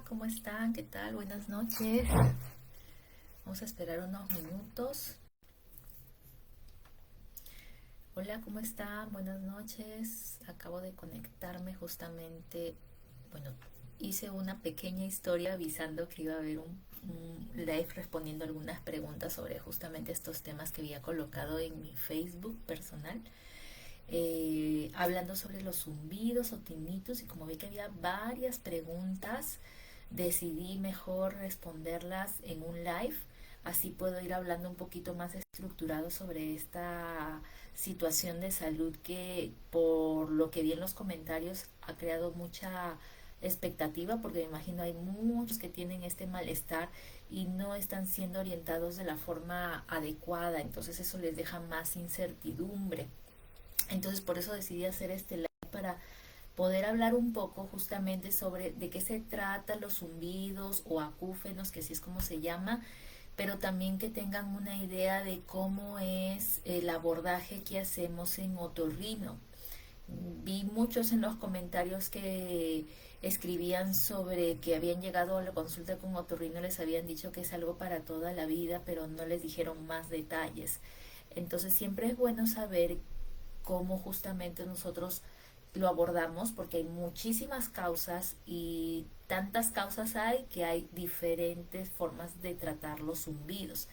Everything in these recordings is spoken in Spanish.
¿cómo están? ¿Qué tal? Buenas noches. Vamos a esperar unos minutos. Hola, ¿cómo están? Buenas noches. Acabo de conectarme justamente. Bueno, hice una pequeña historia avisando que iba a haber un live respondiendo algunas preguntas sobre justamente estos temas que había colocado en mi Facebook personal. Hablando sobre los zumbidos o tinitos, y como vi que había varias preguntas, decidí mejor responderlas en un live, así puedo ir hablando un poquito más estructurado sobre esta situación de salud que, por lo que vi en los comentarios, ha creado mucha expectativa, porque me imagino hay muchos que tienen este malestar y no están siendo orientados de la forma adecuada, entonces eso les deja más incertidumbre. Entonces por eso decidí hacer este live para poder hablar un poco justamente sobre de qué se trata los zumbidos o acúfenos, que así es como se llama, pero también que tengan una idea de cómo es el abordaje que hacemos en otorrino. Vi muchos en los comentarios que escribían sobre que habían llegado a la consulta con otorrino, les habían dicho que es algo para toda la vida, pero no les dijeron más detalles. Entonces siempre es bueno saber cómo justamente nosotros lo abordamos, porque hay muchísimas causas y tantas causas hay que hay diferentes formas de tratar los zumbidos,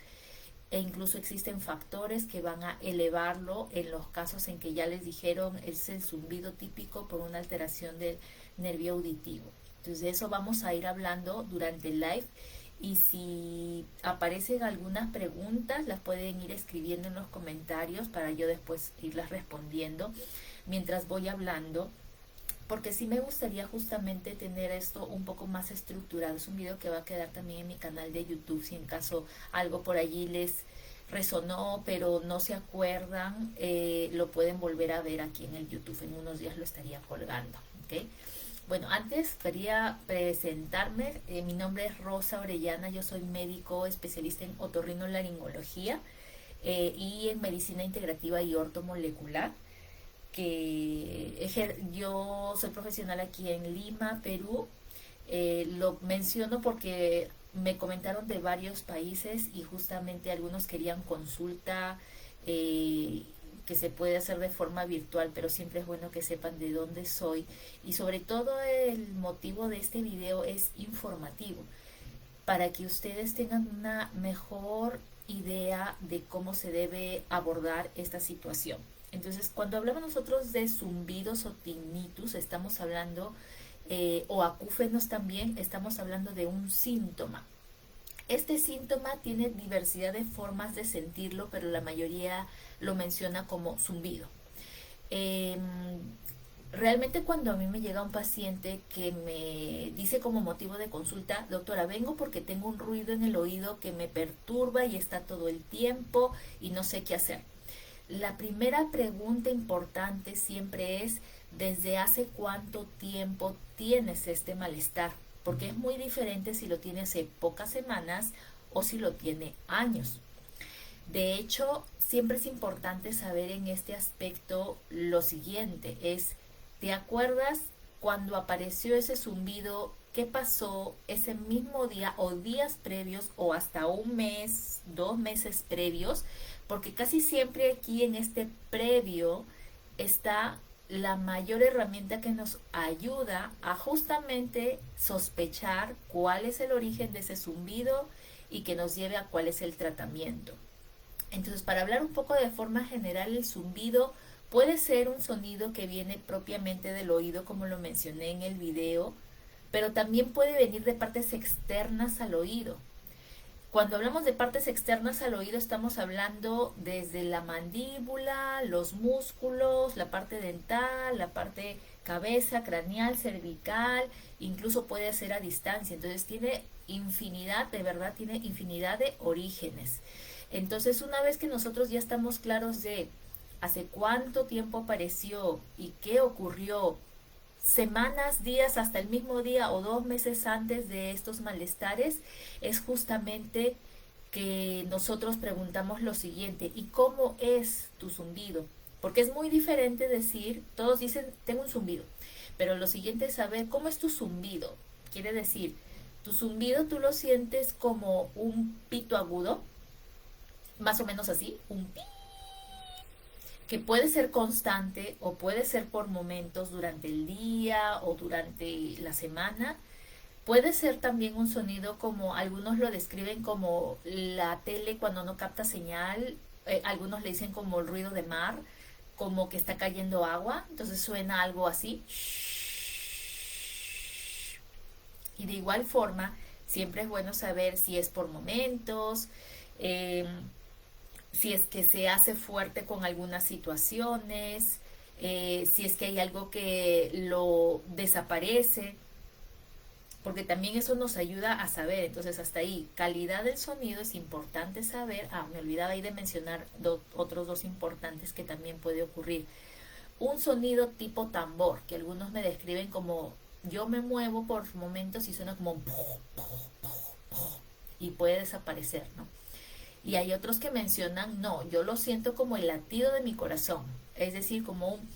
e incluso existen factores que van a elevarlo en los casos en que ya les dijeron es el zumbido típico por una alteración del nervio auditivo. Entonces de eso vamos a ir hablando durante el live, y si aparecen algunas preguntas las pueden ir escribiendo en los comentarios para yo después irlas respondiendo mientras voy hablando, porque sí me gustaría justamente tener esto un poco más estructurado. Es un video que va a quedar también en mi canal de YouTube, si en caso algo por allí les resonó pero no se acuerdan, lo pueden volver a ver aquí en el YouTube. En unos días lo estaría colgando, ¿ok? Bueno, antes quería presentarme. Mi nombre es Rosa Orellana, yo soy médico especialista en otorrinolaringología y en medicina integrativa y ortomolecular, que yo soy profesional aquí en Lima, Perú. Lo menciono porque me comentaron de varios países y justamente algunos querían consulta, que se puede hacer de forma virtual, pero siempre es bueno que sepan de dónde soy, y sobre todo el motivo de este video es informativo, para que ustedes tengan una mejor idea de cómo se debe abordar esta situación. Entonces, cuando hablamos nosotros de zumbidos o tinnitus, estamos hablando, o acúfenos también, estamos hablando de un síntoma. Este síntoma tiene diversidad de formas de sentirlo, pero la mayoría lo menciona como zumbido. Eh, Realmente cuando a mí me llega un paciente que me dice como motivo de consulta, doctora, vengo porque tengo un ruido en el oído que me perturba y está todo el tiempo y no sé qué hacer. La primera pregunta importante siempre es, ¿desde hace cuánto tiempo tienes este malestar? Porque es muy diferente si lo tiene hace pocas semanas o si lo tiene años. De hecho, siempre es importante saber en este aspecto lo siguiente, es, ¿te acuerdas cuando apareció ese zumbido? ¿Qué pasó ese mismo día o días previos o hasta un mes, 2 meses previos? Porque casi siempre aquí en este previo está la mayor herramienta que nos ayuda a justamente sospechar cuál es el origen de ese zumbido y que nos lleve a cuál es el tratamiento. Entonces, para hablar un poco de forma general, el zumbido puede ser un sonido que viene propiamente del oído, como lo mencioné en el video, pero también puede venir de partes externas al oído. Cuando hablamos de partes externas al oído, estamos hablando desde la mandíbula, los músculos, la parte dental, la parte cabeza, craneal, cervical, incluso puede ser a distancia. Entonces tiene infinidad, de verdad, tiene infinidad de orígenes. Entonces, una vez que nosotros ya estamos claros de hace cuánto tiempo apareció y qué ocurrió, semanas, días, hasta el mismo día o 2 meses antes de estos malestares, es justamente que nosotros preguntamos lo siguiente: ¿y cómo es tu zumbido? Porque es muy diferente decir, todos dicen tengo un zumbido, pero lo siguiente es saber cómo es tu zumbido. Quiere decir, Tu zumbido tú lo sientes como un pito agudo, más o menos así, un pi, que puede ser constante o puede ser por momentos durante el día o durante la semana. Puede ser también un sonido como algunos lo describen como la tele cuando no capta señal, algunos le dicen como el ruido de mar, como que está cayendo agua, entonces suena algo así. Y de igual forma, siempre es bueno saber si es por momentos, eh, si es que se hace fuerte con algunas situaciones, si es que hay algo que lo desaparece, porque también eso nos ayuda a saber. Entonces hasta ahí, calidad del sonido es importante saber. Me olvidaba ahí de mencionar otros dos importantes que también puede ocurrir. Un sonido tipo tambor, que algunos me describen como yo me muevo por momentos y suena como y puede desaparecer, ¿no? Y hay otros que mencionan, no, yo lo siento como el latido de mi corazón, es decir, como un,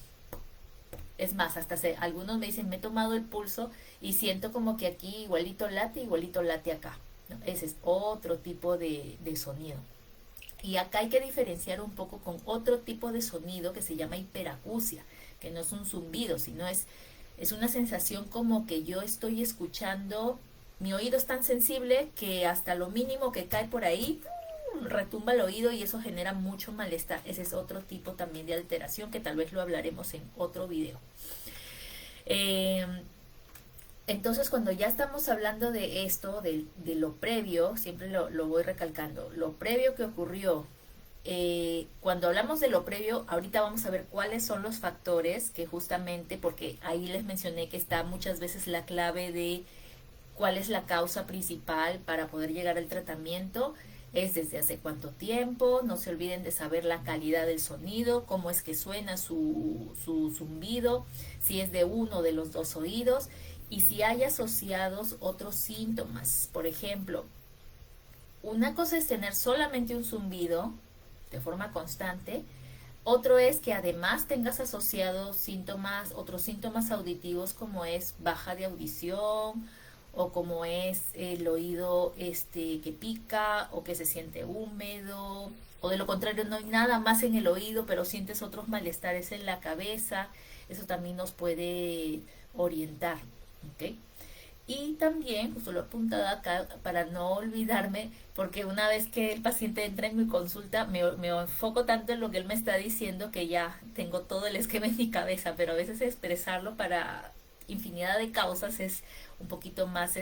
es más, algunos me dicen, me he tomado el pulso y siento como que aquí igualito late acá, ¿no? Ese es otro tipo de sonido. Y acá hay que diferenciar un poco con otro tipo de sonido que se llama hiperacusia, que no es un zumbido, sino es una sensación como que yo estoy escuchando, mi oído es tan sensible que hasta lo mínimo que cae por ahí retumba el oído y eso genera mucho malestar. Ese es otro tipo también de alteración que tal vez lo hablaremos en otro video. Eh, entonces, cuando ya estamos hablando de esto, de lo previo, siempre lo voy recalcando, lo previo que ocurrió, cuando hablamos de lo previo, ahorita vamos a ver cuáles son los factores que justamente, porque ahí les mencioné que está muchas veces la clave de cuál es la causa principal para poder llegar al tratamiento, es desde hace cuánto tiempo, no se olviden de saber la calidad del sonido, cómo es que suena su zumbido, si es de uno de los dos oídos y si hay asociados otros síntomas. Por ejemplo, una cosa es tener solamente un zumbido de forma constante, otro es que además tengas asociados síntomas, otros síntomas auditivos como es baja de audición o como es el oído que pica o que se siente húmedo o de lo contrario no hay nada más en el oído pero sientes otros malestares en la cabeza. Eso también nos puede orientar, ¿ok? Y también, justo lo he apuntado acá para no olvidarme, porque una vez que el paciente entra en mi consulta, me enfoco tanto en lo que él me está diciendo que ya tengo todo el esquema en mi cabeza, pero a veces expresarlo para infinidad de causas es un poquito más,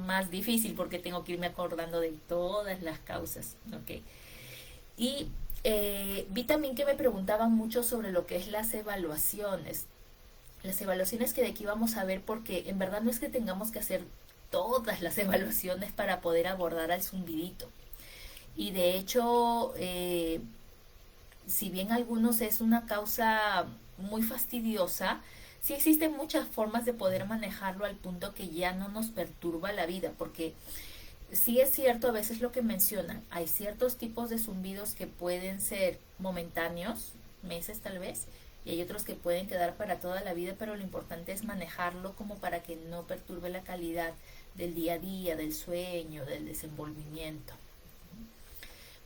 más difícil porque tengo que irme acordando de todas las causas, ¿ok? Y vi también que me preguntaban mucho sobre lo que es las evaluaciones. Las evaluaciones que de aquí vamos a ver, porque en verdad no es que tengamos que hacer todas las evaluaciones para poder abordar al zumbidito. Y de hecho, si bien algunos es una causa muy fastidiosa, sí existen muchas formas de poder manejarlo al punto que ya no nos perturba la vida, porque sí es cierto a veces lo que mencionan, hay ciertos tipos de zumbidos que pueden ser momentáneos, meses tal vez, y hay otros que pueden quedar para toda la vida, pero lo importante es manejarlo como para que no perturbe la calidad del día a día, del sueño, del desenvolvimiento.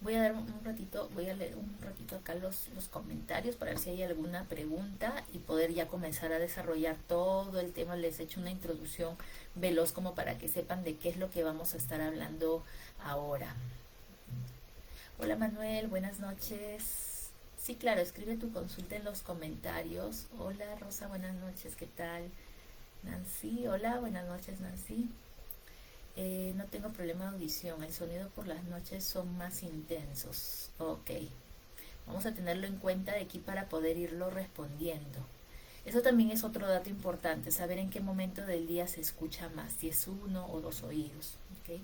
Voy a dar un ratito, voy a leer un ratito acá los comentarios para ver si hay alguna pregunta y poder ya comenzar a desarrollar todo el tema. Les he hecho una introducción veloz como para que sepan de qué es lo que vamos a estar hablando ahora. Hola Manuel, buenas noches. Sí, claro, escribe tu consulta en los comentarios. Hola Rosa, buenas noches, ¿qué tal? Nancy, hola, buenas noches Nancy. No tengo problema de audición, el sonido por las noches son más intensos. Ok, vamos a tenerlo en cuenta de aquí para poder irlo respondiendo. Eso también es otro dato importante, saber en qué momento del día se escucha más, si es uno o dos oídos. ¿Okay?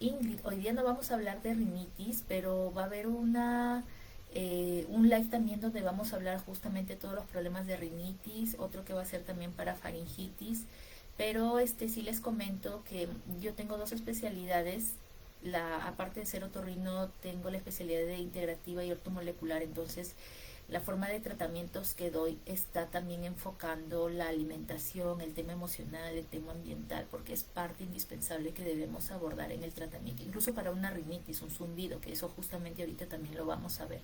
Ingrid, hoy día no vamos a hablar de rinitis, pero va a haber un live también donde vamos a hablar justamente de todos los problemas de rinitis, otro que va a ser también para faringitis. Pero sí les comento que yo tengo dos especialidades. Aparte de ser otorrino, tengo la especialidad de integrativa y ortomolecular. Entonces, La forma de tratamientos que doy está también enfocando la alimentación, el tema emocional, el tema ambiental, porque es parte indispensable que debemos abordar en el tratamiento, incluso para una rinitis, un zumbido, que eso justamente ahorita también lo vamos a ver.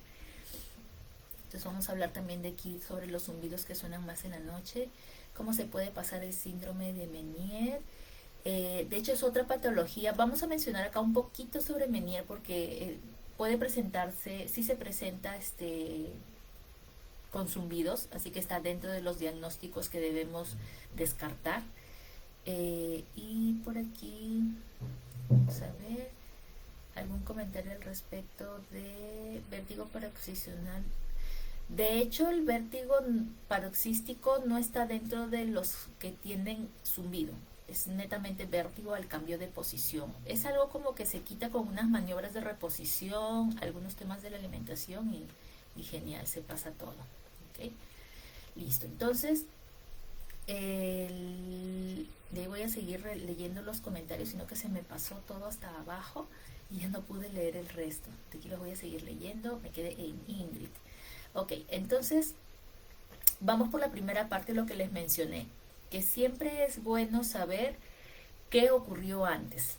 Entonces vamos a hablar también de aquí sobre los zumbidos que suenan más en la noche, cómo se puede pasar el síndrome de Meniere. De hecho es otra patología. Vamos a mencionar acá un poquito sobre Meniere porque puede presentarse, sí se presenta con zumbidos, así que está dentro de los diagnósticos que debemos descartar. Y por aquí, vamos a ver, algún comentario al respecto de vértigo paroxismal. De hecho, el vértigo paroxístico no está dentro de los que tienen zumbido. Es netamente vértigo al cambio de posición. Es algo como que se quita con unas maniobras de reposición, algunos temas de la alimentación y genial, se pasa todo. ¿Okay? Listo, entonces de ahí voy a seguir leyendo los comentarios, sino que se me pasó todo hasta abajo y ya no pude leer el resto. De aquí los voy a seguir leyendo, me quedé en Ingrid. Ok, entonces vamos por la primera parte de lo que les mencioné, que siempre es bueno saber qué ocurrió antes.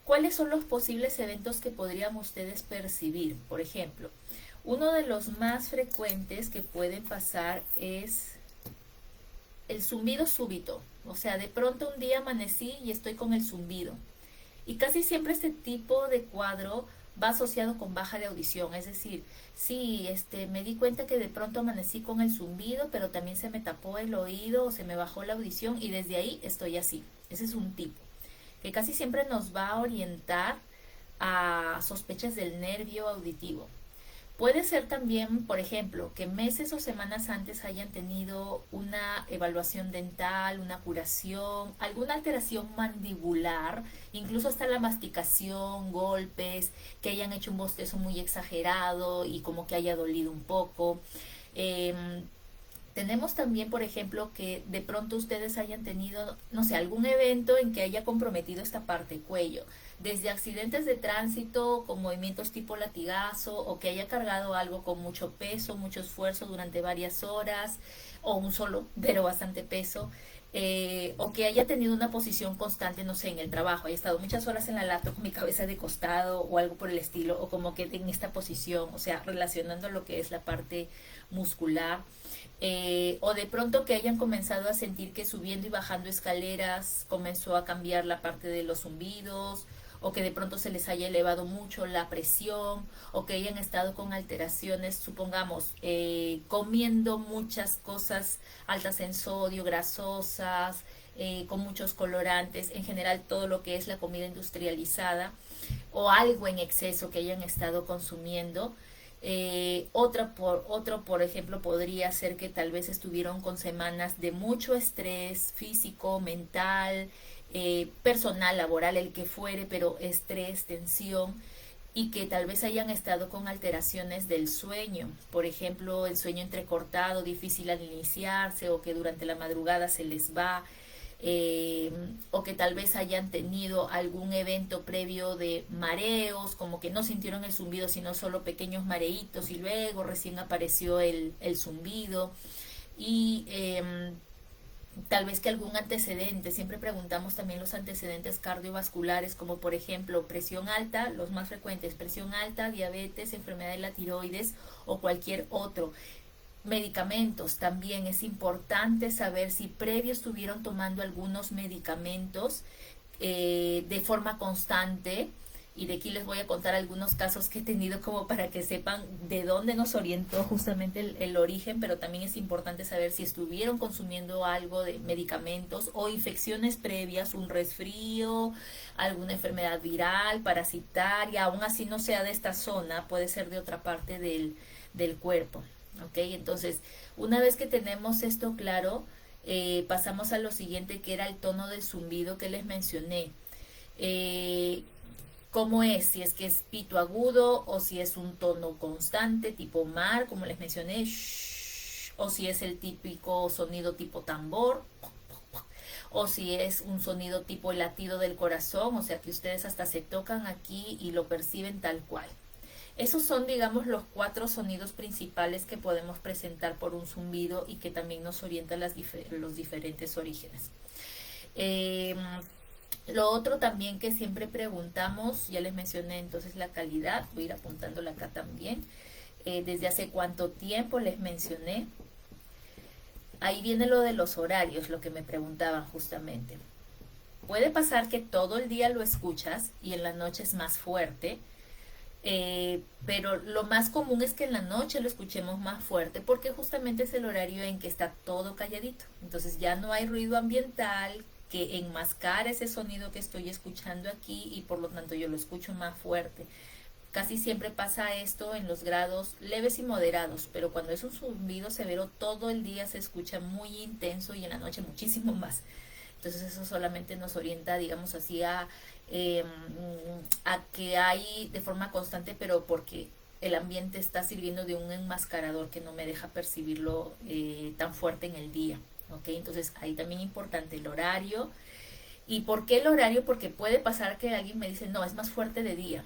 ¿Cuáles son los posibles eventos que podrían ustedes percibir? Por ejemplo, uno de los más frecuentes que pueden pasar es el zumbido súbito. O sea, de pronto un día amanecí y estoy con el zumbido. Y casi siempre este tipo de cuadro va asociado con baja de audición, es decir, sí, me di cuenta que de pronto amanecí con el zumbido, pero también se me tapó el oído o se me bajó la audición y desde ahí estoy así. Ese es un tipo que casi siempre nos va a orientar a sospechas del nervio auditivo. Puede ser también, por ejemplo, que meses o semanas antes hayan tenido una evaluación dental, una curación, alguna alteración mandibular, incluso hasta la masticación, golpes, que hayan hecho un bostezo muy exagerado y como que haya dolido un poco. Tenemos también, por ejemplo, que de pronto ustedes hayan tenido, no sé, algún evento en que haya comprometido esta parte, cuello, desde accidentes de tránsito con movimientos tipo latigazo, o que haya cargado algo con mucho peso, mucho esfuerzo durante varias horas, o un solo, pero bastante peso, o que haya tenido una posición constante, no sé, en el trabajo, haya estado muchas horas en la laptop con mi cabeza de costado o algo por el estilo, o como que en esta posición, o sea, relacionando lo que es la parte muscular. O de pronto que hayan comenzado a sentir que subiendo y bajando escaleras comenzó a cambiar la parte de los zumbidos, o que de pronto se les haya elevado mucho la presión, o que hayan estado con alteraciones, supongamos, comiendo muchas cosas altas en sodio, grasosas, con muchos colorantes, en general todo lo que es la comida industrializada, o algo en exceso que hayan estado consumiendo. Otro, por ejemplo, podría ser que tal vez estuvieron con semanas de mucho estrés físico, mental, personal, laboral, el que fuere, pero estrés, tensión, y que tal vez hayan estado con alteraciones del sueño, por ejemplo, el sueño entrecortado, difícil al iniciarse, o que durante la madrugada se les va, o que tal vez hayan tenido algún evento previo de mareos, como que no sintieron el zumbido sino solo pequeños mareitos y luego recién apareció el zumbido, y tal vez que algún antecedente, siempre preguntamos también los antecedentes cardiovasculares, como por ejemplo presión alta, los más frecuentes, presión alta, diabetes, enfermedad de la tiroides o cualquier otro. Medicamentos, también es importante saber si previo estuvieron tomando algunos medicamentos de forma constante, y de aquí les voy a contar algunos casos que he tenido como para que sepan de dónde nos orientó justamente el origen, pero también es importante saber si estuvieron consumiendo algo de medicamentos o infecciones previas, un resfrío, alguna enfermedad viral, parasitaria, aún así no sea de esta zona, puede ser de otra parte del cuerpo. ¿Ok? Entonces, una vez que tenemos esto claro, pasamos a lo siguiente, que era el tono del zumbido que les mencioné. ¿Cómo es? Si es que es pito agudo, o si es un tono constante tipo mar, como les mencioné, o si es el típico sonido tipo tambor, o si es un sonido tipo el latido del corazón, o sea que ustedes hasta se tocan aquí y lo perciben tal cual. Esos son, digamos, los 4 sonidos principales que podemos presentar por un zumbido y que también nos orientan los diferentes orígenes. Eh, lo otro también que siempre preguntamos, ya les mencioné entonces la calidad, voy a ir apuntándola acá también. Desde hace cuánto tiempo les mencioné. Ahí viene lo de los horarios, lo que me preguntaban justamente. Puede pasar que todo el día lo escuchas y en la noche es más fuerte, pero lo más común es que en la noche lo escuchemos más fuerte porque justamente es el horario en que está todo calladito. Entonces ya no hay ruido ambiental que enmascara ese sonido que estoy escuchando aquí y por lo tanto yo lo escucho más fuerte. Casi siempre pasa esto en los grados leves y moderados, pero cuando es un zumbido severo todo el día se escucha muy intenso y en la noche muchísimo más. Entonces eso solamente nos orienta, digamos así, a que hay de forma constante, pero porque el ambiente está sirviendo de un enmascarador que no me deja percibirlo tan fuerte en el día. ¿Ok? Entonces ahí también importante el horario. ¿Y por qué el horario? Porque puede pasar que alguien me dice, no, es más fuerte de día.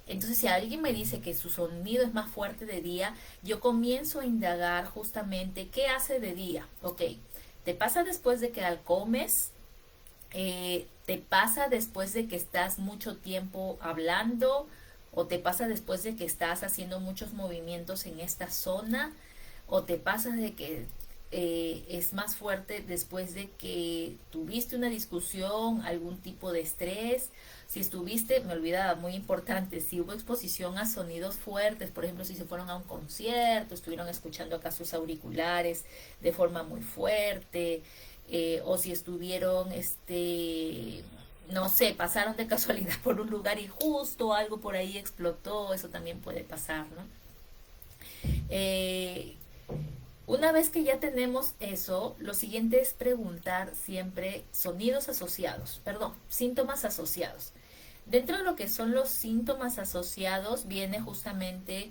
Entonces, si alguien me dice que su sonido es más fuerte de día, yo comienzo a indagar justamente qué hace de día. Ok, te pasa después de que comes, te pasa después de que estás mucho tiempo hablando, o te pasa después de que estás haciendo muchos movimientos en esta zona, o te pasa de que es más fuerte después de que tuviste una discusión, algún tipo de estrés. Si estuviste, me olvidaba, muy importante, si hubo exposición a sonidos fuertes, por ejemplo, si se fueron a un concierto, estuvieron escuchando acá sus auriculares de forma muy fuerte, o si estuvieron, no sé, pasaron de casualidad por un lugar y justo algo por ahí explotó, eso también puede pasar, ¿no? Eh, una vez que ya tenemos eso, lo siguiente es preguntar siempre síntomas asociados. Dentro de lo que son los síntomas asociados viene justamente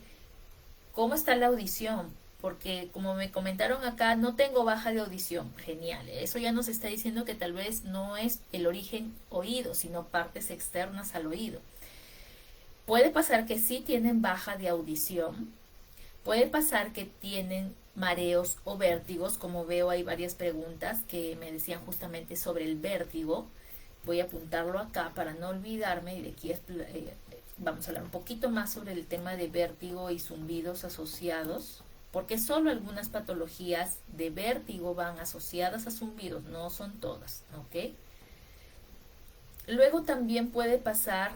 cómo está la audición, porque como me comentaron acá, no tengo baja de audición. Genial, eso ya nos está diciendo que tal vez no es el origen oído, sino partes externas al oído. Puede pasar que sí tienen baja de audición, puede pasar que tienen mareos o vértigos, como veo hay varias preguntas que me decían justamente sobre el vértigo. Voy a apuntarlo acá para no olvidarme y de aquí vamos a hablar un poquito más sobre el tema de vértigo y zumbidos asociados, porque solo algunas patologías de vértigo van asociadas a zumbidos, no son todas, ¿ok? Luego también puede pasar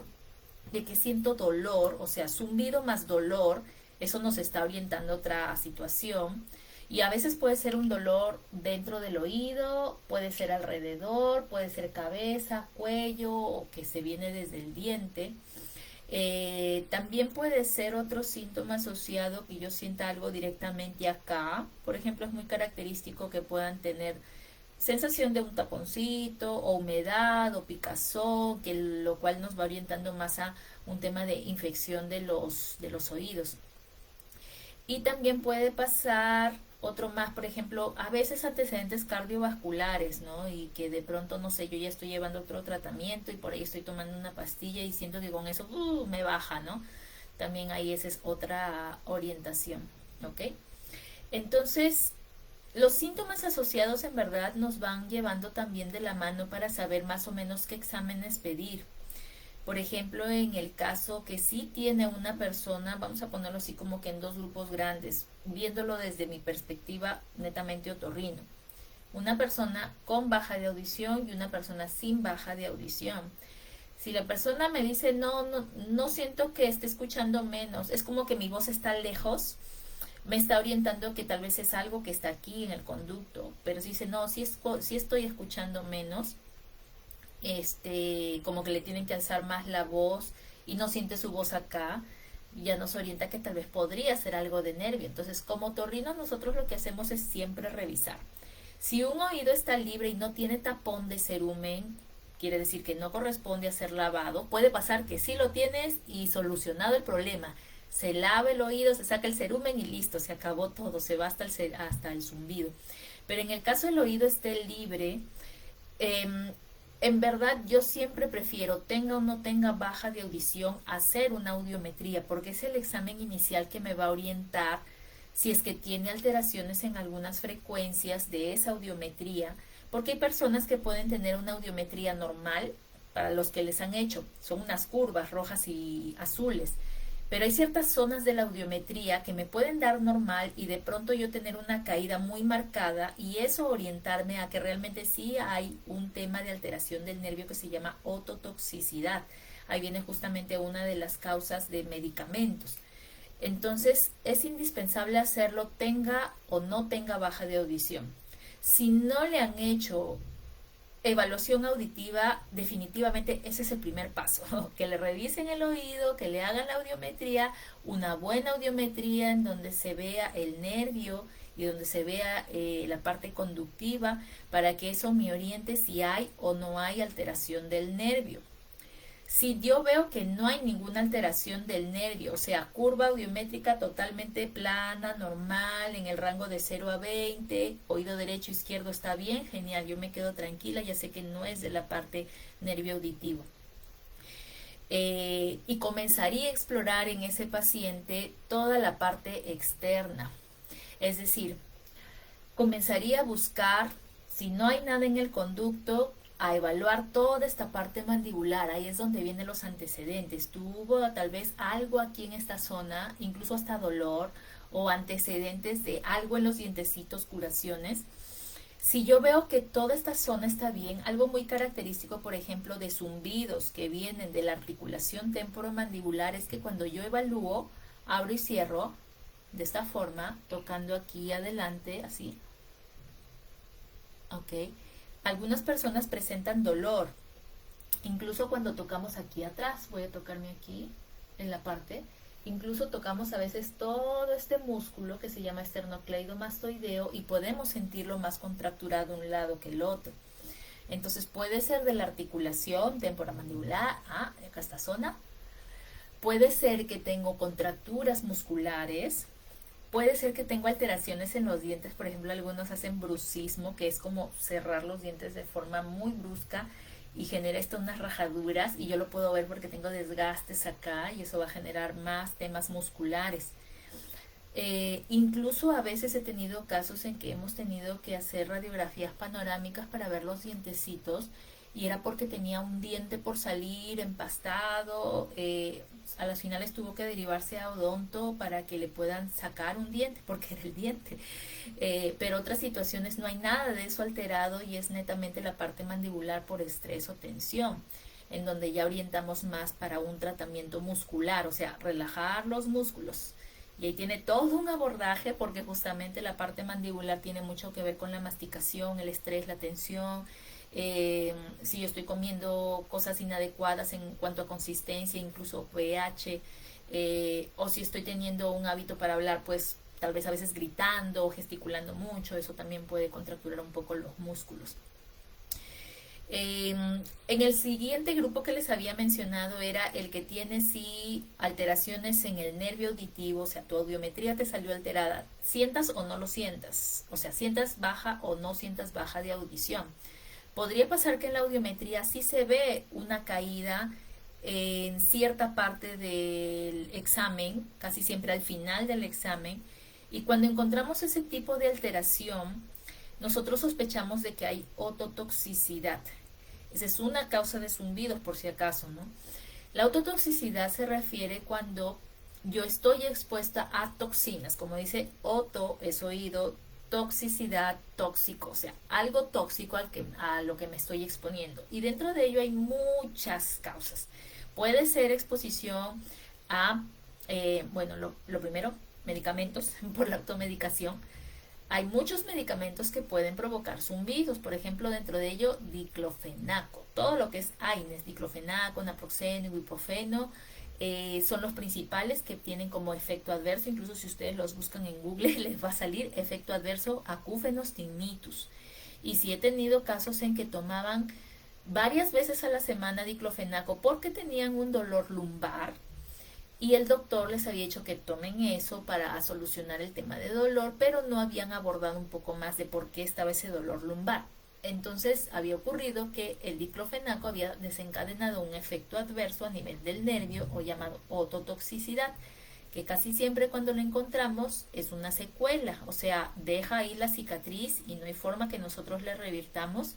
de que siento dolor, o sea, zumbido más dolor, eso nos está orientando a otra situación. Y a veces puede ser un dolor dentro del oído, puede ser alrededor, puede ser cabeza, cuello, o que se viene desde el diente. También puede ser otro síntoma asociado que yo sienta algo directamente acá. Por ejemplo, es muy característico que puedan tener sensación de un taponcito o humedad o picazón, lo cual nos va orientando más a un tema de infección de los oídos. Y también puede pasar otro más, por ejemplo, a veces antecedentes cardiovasculares, ¿no? Y que de pronto, no sé, yo ya estoy llevando otro tratamiento y por ahí estoy tomando una pastilla y siento que con eso me baja, ¿no? También ahí esa es otra orientación, ¿ok? Entonces, los síntomas asociados en verdad nos van llevando también de la mano para saber más o menos qué exámenes pedir. Por ejemplo, en el caso que sí tiene una persona, vamos a ponerlo así como que en dos grupos grandes, viéndolo desde mi perspectiva netamente otorrino. Una persona con baja de audición y una persona sin baja de audición. Si la persona me dice, no siento que esté escuchando menos, es como que mi voz está lejos, me está orientando que tal vez es algo que está aquí en el conducto, pero si dice, no, sí estoy escuchando menos, como que le tienen que alzar más la voz y no siente su voz acá, ya nos orienta que tal vez podría ser algo de nervio. Entonces, como otorrino, nosotros lo que hacemos es siempre revisar. Si un oído está libre y no tiene tapón de cerumen, quiere decir que no corresponde a ser lavado. Puede pasar que sí lo tienes y solucionado el problema, se lava el oído, se saca el cerumen y listo, se acabó todo, se va hasta el zumbido. Pero en el caso del oído esté libre, En verdad, yo siempre prefiero, tenga o no tenga baja de audición, hacer una audiometría, porque es el examen inicial que me va a orientar si es que tiene alteraciones en algunas frecuencias de esa audiometría, porque hay personas que pueden tener una audiometría normal, para los que les han hecho, son unas curvas rojas y azules, pero hay ciertas zonas de la audiometría que me pueden dar normal y de pronto yo tener una caída muy marcada y eso orientarme a que realmente sí hay un tema de alteración del nervio que se llama ototoxicidad. Ahí viene justamente una de las causas de medicamentos. Entonces es indispensable hacerlo tenga o no tenga baja de audición. Si no le han hecho evaluación auditiva, definitivamente ese es el primer paso, que le revisen el oído, que le hagan la audiometría, una buena audiometría en donde se vea el nervio y donde se vea la parte conductiva, para que eso me oriente si hay o no hay alteración del nervio. Si yo veo que no hay ninguna alteración del nervio, o sea, curva audiométrica totalmente plana, normal, en el rango de 0 a 20, oído derecho, izquierdo está bien, genial, yo me quedo tranquila, ya sé que no es de la parte nervio auditivo. Y comenzaría a explorar en ese paciente toda la parte externa. Es decir, comenzaría a buscar, si no hay nada en el conducto, a evaluar toda esta parte mandibular. Ahí es donde vienen los antecedentes. Tuvo tal vez algo aquí en esta zona, incluso hasta dolor o antecedentes de algo en los dientecitos, curaciones. Si yo veo que toda esta zona está bien, algo muy característico, por ejemplo, de zumbidos que vienen de la articulación temporomandibular, es que cuando yo evalúo, abro y cierro de esta forma, tocando aquí adelante, así, ¿ok? Algunas personas presentan dolor, incluso cuando tocamos aquí atrás. Voy a tocarme aquí en la parte. Incluso tocamos a veces todo este músculo que se llama esternocleidomastoideo y podemos sentirlo más contracturado un lado que el otro. Entonces puede ser de la articulación temporomandibular, acá esta zona. Puede ser que tengo contracturas musculares. Puede ser que tengo alteraciones en los dientes, por ejemplo, algunos hacen bruxismo, que es como cerrar los dientes de forma muy brusca y genera esto unas rajaduras, y yo lo puedo ver porque tengo desgastes acá y eso va a generar más temas musculares. Incluso a veces he tenido casos en que hemos tenido que hacer radiografías panorámicas para ver los dientecitos y era porque tenía un diente por salir empastado. A las finales tuvo que derivarse a odonto para que le puedan sacar un diente porque era el diente. Pero otras situaciones no hay nada de eso alterado y es netamente la parte mandibular por estrés o tensión, en donde ya orientamos más para un tratamiento muscular, o sea, relajar los músculos. Y ahí tiene todo un abordaje porque justamente la parte mandibular tiene mucho que ver con la masticación, el estrés, la tensión. Si yo estoy comiendo cosas inadecuadas en cuanto a consistencia, incluso pH, o si estoy teniendo un hábito para hablar, pues tal vez a veces gritando o gesticulando mucho, eso también puede contracturar un poco los músculos. En el siguiente grupo que les había mencionado era el que tiene sí alteraciones en el nervio auditivo, o sea, tu audiometría te salió alterada, sientas o no lo sientas, o sea, sientas baja o no sientas baja de audición. Podría pasar que en la audiometría sí se ve una caída en cierta parte del examen, casi siempre al final del examen, y cuando encontramos ese tipo de alteración, nosotros sospechamos de que hay ototoxicidad. Esa es una causa de zumbidos, por si acaso, ¿no? La ototoxicidad se refiere cuando yo estoy expuesta a toxinas, como dice oto es oído, toxicidad, tóxico, o sea, algo tóxico a lo que me estoy exponiendo. Y dentro de ello hay muchas causas. Puede ser exposición a, bueno, lo primero, medicamentos por la automedicación. Hay muchos medicamentos que pueden provocar zumbidos, por ejemplo, dentro de ello diclofenaco, todo lo que es AINES, diclofenaco, naproxeno, ibuprofeno, son los principales que tienen como efecto adverso. Incluso si ustedes los buscan en Google les va a salir efecto adverso acúfenos tinnitus. Y si he tenido casos en que tomaban varias veces a la semana diclofenaco porque tenían un dolor lumbar, y el doctor les había dicho que tomen eso para solucionar el tema de dolor, pero no habían abordado un poco más de por qué estaba ese dolor lumbar. Entonces había ocurrido que el diclofenaco había desencadenado un efecto adverso a nivel del nervio o llamado ototoxicidad, que casi siempre cuando lo encontramos es una secuela, o sea, deja ahí la cicatriz y no hay forma que nosotros le revirtamos,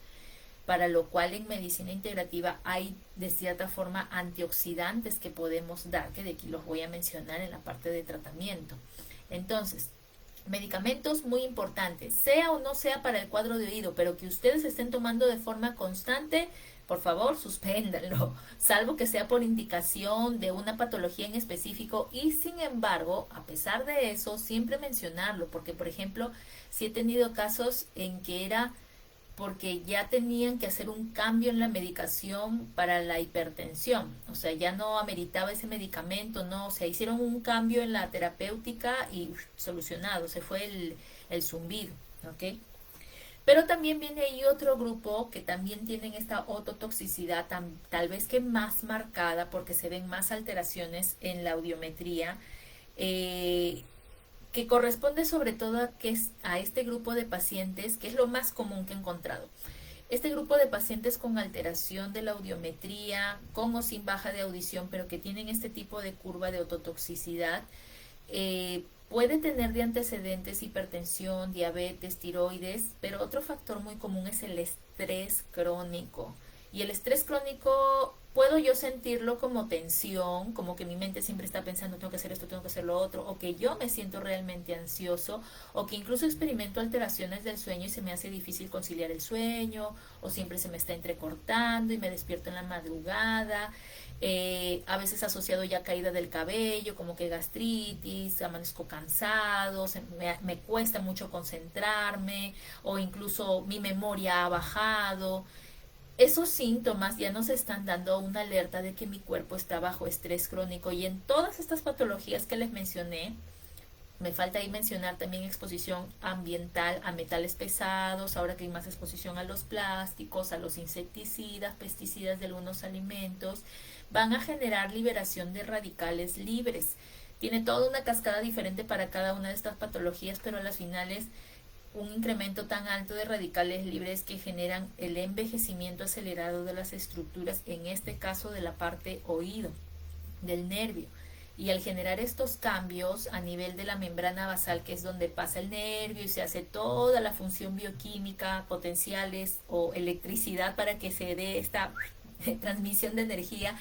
para lo cual en medicina integrativa hay de cierta forma antioxidantes que podemos dar, que de aquí los voy a mencionar en la parte de tratamiento. Entonces, medicamentos muy importantes, sea o no sea para el cuadro de oído, pero que ustedes estén tomando de forma constante, por favor, suspéndanlo, salvo que sea por indicación de una patología en específico. Y sin embargo, a pesar de eso, siempre mencionarlo, porque por ejemplo, si he tenido casos en que era porque ya tenían que hacer un cambio en la medicación para la hipertensión, o sea, ya no ameritaba ese medicamento, no, o sea, hicieron un cambio en la terapéutica y solucionado, se fue el zumbido, ¿ok? Pero también viene ahí otro grupo que también tienen esta ototoxicidad tal vez que más marcada porque se ven más alteraciones en la audiometría, eh, que corresponde sobre todo a este grupo de pacientes, que es lo más común que he encontrado. Este grupo de pacientes con alteración de la audiometría, con o sin baja de audición, pero que tienen este tipo de curva de ototoxicidad, puede tener de antecedentes hipertensión, diabetes, tiroides, pero otro factor muy común es el estrés crónico. Y el estrés crónico puedo yo sentirlo como tensión, como que mi mente siempre está pensando tengo que hacer esto, tengo que hacer lo otro, o que yo me siento realmente ansioso, o que incluso experimento alteraciones del sueño y se me hace difícil conciliar el sueño, o siempre se me está entrecortando y me despierto en la madrugada. A veces asociado ya a caída del cabello, como que gastritis, amanezco cansado, me cuesta mucho concentrarme, o incluso mi memoria ha bajado. Esos síntomas ya nos están dando una alerta de que mi cuerpo está bajo estrés crónico, y en todas estas patologías que les mencioné, me falta ahí mencionar también exposición ambiental a metales pesados, ahora que hay más exposición a los plásticos, a los insecticidas, pesticidas de algunos alimentos, van a generar liberación de radicales libres. Tiene toda una cascada diferente para cada una de estas patologías, pero a las finales un incremento tan alto de radicales libres que generan el envejecimiento acelerado de las estructuras, en este caso de la parte oído, del nervio. Y al generar estos cambios a nivel de la membrana basal, que es donde pasa el nervio y se hace toda la función bioquímica, potenciales o electricidad para que se dé esta transmisión de energía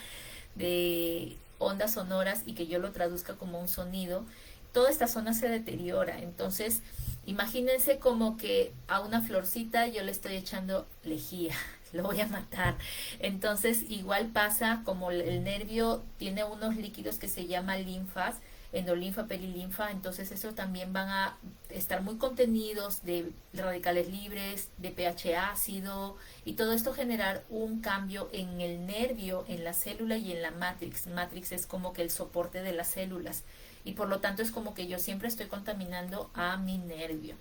de ondas sonoras y que yo lo traduzca como un sonido, toda esta zona se deteriora. Entonces, imagínense como que a una florcita yo le estoy echando lejía, lo voy a matar. Entonces, igual pasa como el nervio tiene unos líquidos que se llaman linfas, endolinfa, perilinfa, entonces eso también van a estar muy contenidos de radicales libres, de pH ácido, y todo esto generar un cambio en el nervio, en la célula y en la matrix. Matrix es como que el soporte de las células, y por lo tanto es como que yo siempre estoy contaminando a mi nervio.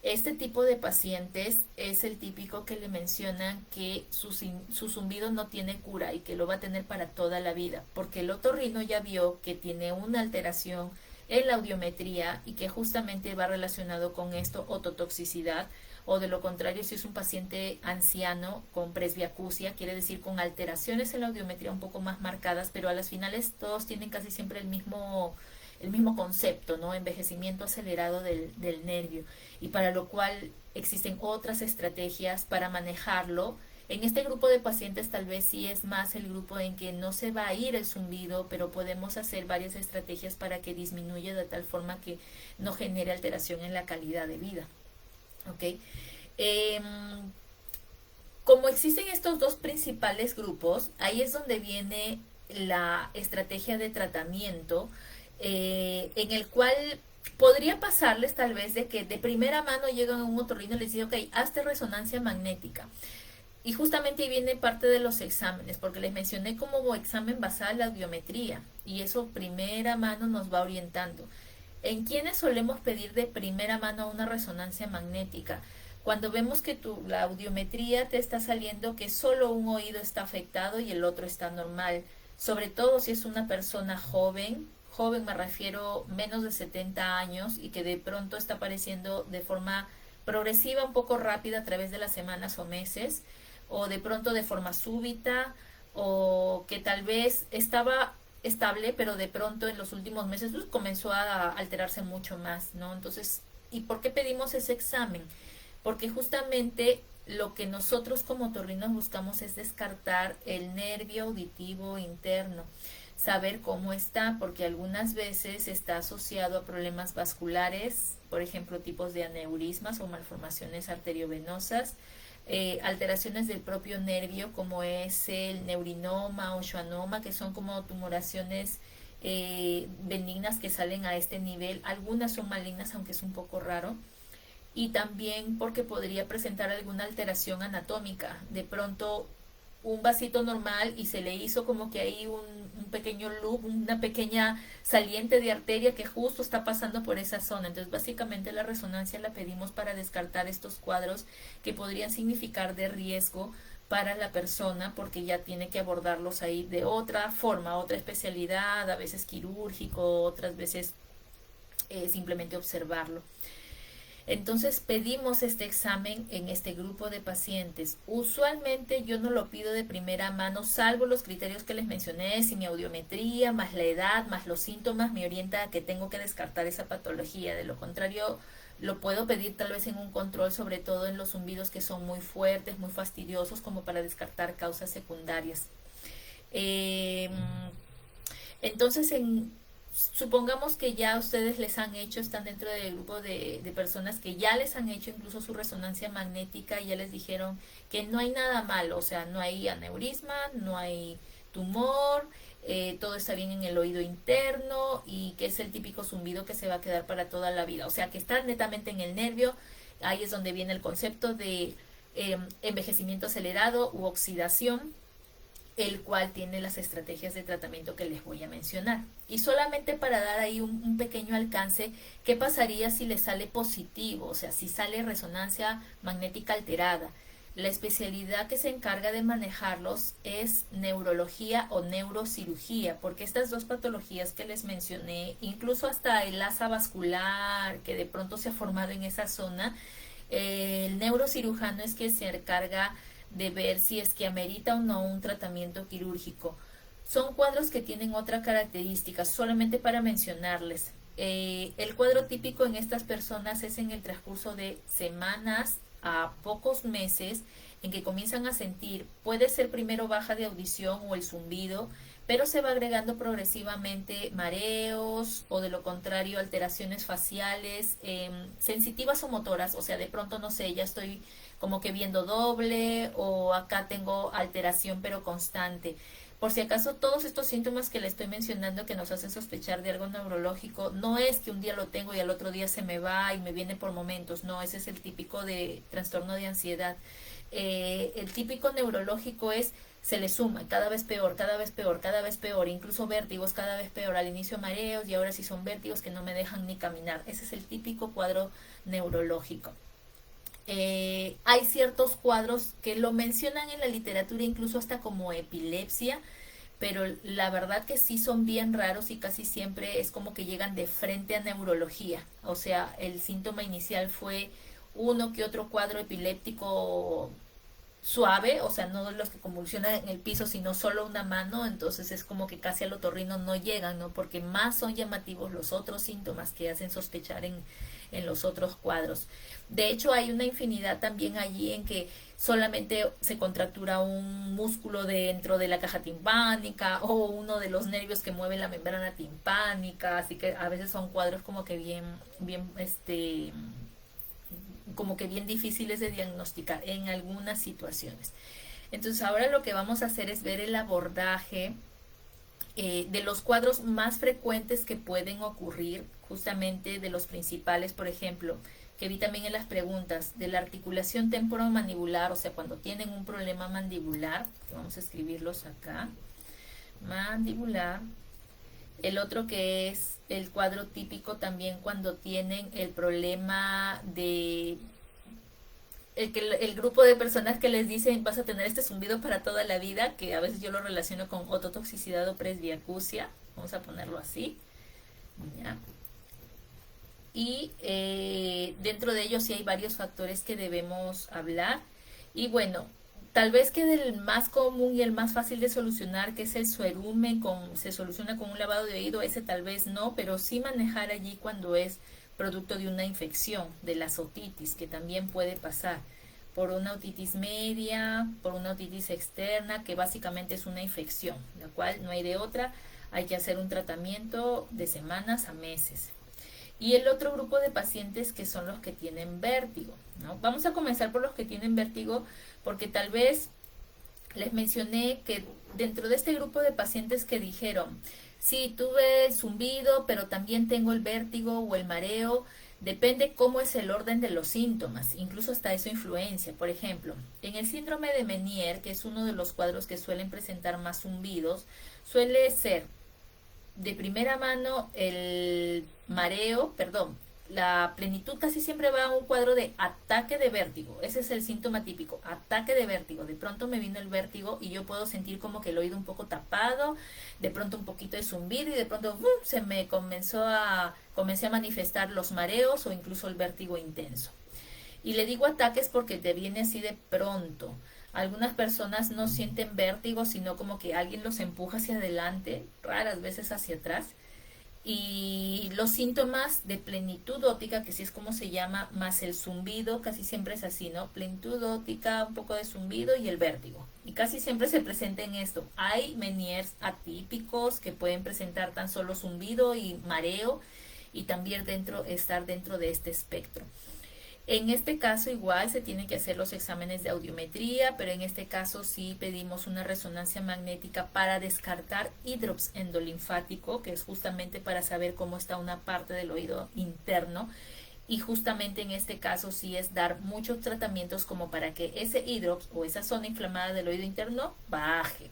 Este tipo de pacientes es el típico que le mencionan que su zumbido no tiene cura y que lo va a tener para toda la vida, porque el otorrino ya vio que tiene una alteración en la audiometría y que justamente va relacionado con esto, ototoxicidad, o de lo contrario, si es un paciente anciano con presbiacusia, quiere decir con alteraciones en la audiometría un poco más marcadas, pero a las finales todos tienen casi siempre el mismo concepto, ¿no? Envejecimiento acelerado del nervio, y para lo cual existen otras estrategias para manejarlo. En este grupo de pacientes tal vez sí es más el grupo en que no se va a ir el zumbido, pero podemos hacer varias estrategias para que disminuya de tal forma que no genere alteración en la calidad de vida. ¿Ok? Como existen estos dos principales grupos, ahí es donde viene la estrategia de tratamiento, en el cual podría pasarles tal vez de que de primera mano llegan a un otorrino y les dice, ok, hazte resonancia magnética. Y justamente ahí viene parte de los exámenes, porque les mencioné como examen basal la audiometría, y eso primera mano nos va orientando. ¿En quiénes solemos pedir de primera mano una resonancia magnética? Cuando vemos que la audiometría te está saliendo que solo un oído está afectado y el otro está normal, sobre todo si es una persona joven me refiero menos de 70 años, y que de pronto está apareciendo de forma progresiva, un poco rápida a través de las semanas o meses, o de pronto de forma súbita, o que tal vez estaba estable, pero de pronto en los últimos meses pues, comenzó a alterarse mucho más, ¿no? Entonces, ¿y por qué pedimos ese examen? Porque justamente lo que nosotros como otorrinos buscamos es descartar el nervio auditivo interno, saber cómo está, porque algunas veces está asociado a problemas vasculares, por ejemplo, tipos de aneurismas o malformaciones arteriovenosas, alteraciones del propio nervio, como es el neurinoma o schwannoma, que son como tumoraciones benignas que salen a este nivel. Algunas son malignas, aunque es un poco raro. Y también porque podría presentar alguna alteración anatómica. De pronto un vasito normal y se le hizo como que hay un pequeño loop, una pequeña saliente de arteria que justo está pasando por esa zona. Entonces básicamente la resonancia la pedimos para descartar estos cuadros que podrían significar de riesgo para la persona, porque ya tiene que abordarlos ahí de otra forma, otra especialidad, a veces quirúrgico, otras veces simplemente observarlo. Entonces pedimos este examen en este grupo de pacientes. Usualmente yo no lo pido de primera mano, salvo los criterios que les mencioné, si mi audiometría, más la edad, más los síntomas me orienta a que tengo que descartar esa patología. De lo contrario, lo puedo pedir tal vez en un control, sobre todo en los zumbidos que son muy fuertes, muy fastidiosos, como para descartar causas secundarias. Eh, entonces, supongamos que ya ustedes les han hecho, están dentro del grupo de personas que ya les han hecho incluso su resonancia magnética y ya les dijeron que no hay nada malo, o sea, no hay aneurisma, no hay tumor, todo está bien en el oído interno y que es el típico zumbido que se va a quedar para toda la vida, o sea, que está netamente en el nervio. Ahí es donde viene el concepto de envejecimiento acelerado u oxidación, el cual tiene las estrategias de tratamiento que les voy a mencionar. Y solamente para dar ahí un pequeño alcance, ¿qué pasaría si le sale positivo? O sea, si sale resonancia magnética alterada. La especialidad que se encarga de manejarlos es neurología o neurocirugía, porque estas dos patologías que les mencioné, incluso hasta el asa vascular que de pronto se ha formado en esa zona, el neurocirujano es que se encarga de ver si es que amerita o no un tratamiento quirúrgico. Son cuadros que tienen otra característica, solamente para mencionarles. El cuadro típico en estas personas es en el transcurso de semanas a pocos meses en que comienzan a sentir, puede ser primero baja de audición o el zumbido, pero se va agregando progresivamente mareos o de lo contrario alteraciones faciales, sensitivas o motoras, o sea, de pronto no sé, ya estoy como que viendo doble o acá tengo alteración pero constante. Por si acaso todos estos síntomas que le estoy mencionando que nos hacen sospechar de algo neurológico, no es que un día lo tengo y al otro día se me va y me viene por momentos, no, ese es el típico de trastorno de ansiedad. El típico neurológico es se le suma cada vez peor, cada vez peor, cada vez peor, incluso vértigos cada vez peor, al inicio mareos y ahora sí son vértigos que no me dejan ni caminar. Ese es el típico cuadro neurológico. Hay ciertos cuadros que lo mencionan en la literatura incluso hasta como epilepsia, pero la verdad que sí son bien raros y casi siempre es como que llegan de frente a neurología. O sea, el síntoma inicial fue uno que otro cuadro epiléptico suave, o sea, no los que convulsionan en el piso, sino solo una mano, entonces es como que casi al otorrino no llegan, ¿no? Porque más son llamativos los otros síntomas que hacen sospechar en los otros cuadros. De hecho, hay una infinidad también allí en que solamente se contractura un músculo dentro de la caja timpánica o uno de los nervios que mueve la membrana timpánica, así que a veces son cuadros como que bien, como que bien difíciles de diagnosticar en algunas situaciones. Entonces ahora lo que vamos a hacer es ver el abordaje de los cuadros más frecuentes que pueden ocurrir, justamente de los principales, por ejemplo, que vi también en las preguntas, de la articulación temporomandibular, o sea, cuando tienen un problema mandibular, que vamos a escribirlos acá, mandibular. El otro que es el cuadro típico también cuando tienen el problema de el grupo de personas que les dicen vas a tener este zumbido para toda la vida, que a veces yo lo relaciono con ototoxicidad o presbiacusia, vamos a ponerlo así, ¿ya? y dentro de ellos sí hay varios factores que debemos hablar. Y bueno, tal vez que del más común y el más fácil de solucionar, que es el suerumen, se soluciona con un lavado de oído, ese tal vez no, pero sí manejar allí cuando es producto de una infección, de la otitis, que también puede pasar por una otitis media, por una otitis externa, que básicamente es una infección, la cual no hay de otra, hay que hacer un tratamiento de semanas a meses. Y el otro grupo de pacientes que son los que tienen vértigo, ¿no? Vamos a comenzar por los que tienen vértigo, porque tal vez les mencioné que dentro de este grupo de pacientes que dijeron, sí, tuve el zumbido, pero también tengo el vértigo o el mareo, depende cómo es el orden de los síntomas, incluso hasta eso influencia. Por ejemplo, en el síndrome de Meniere, que es uno de los cuadros que suelen presentar más zumbidos, suele ser de primera mano el mareo, perdón, la plenitud casi siempre va a un cuadro de ataque de vértigo. Ese es el síntoma típico, ataque de vértigo. De pronto me vino el vértigo y yo puedo sentir como que el oído un poco tapado, de pronto un poquito de zumbido y de pronto se me comencé a manifestar los mareos o incluso el vértigo intenso. Y le digo ataques porque te viene así de pronto. Algunas personas no sienten vértigo, sino como que alguien los empuja hacia adelante, raras veces hacia atrás. Y los síntomas de plenitud óptica, que sí es como se llama, más el zumbido, casi siempre es así, ¿no? Plenitud óptica, un poco de zumbido y el vértigo. Y casi siempre se presenta en esto. Hay Meniers atípicos que pueden presentar tan solo zumbido y mareo y también estar dentro de este espectro. En este caso igual se tienen que hacer los exámenes de audiometría, pero en este caso sí pedimos una resonancia magnética para descartar hidrops endolinfático, que es justamente para saber cómo está una parte del oído interno. Y justamente en este caso sí es dar muchos tratamientos como para que ese hidrops o esa zona inflamada del oído interno baje,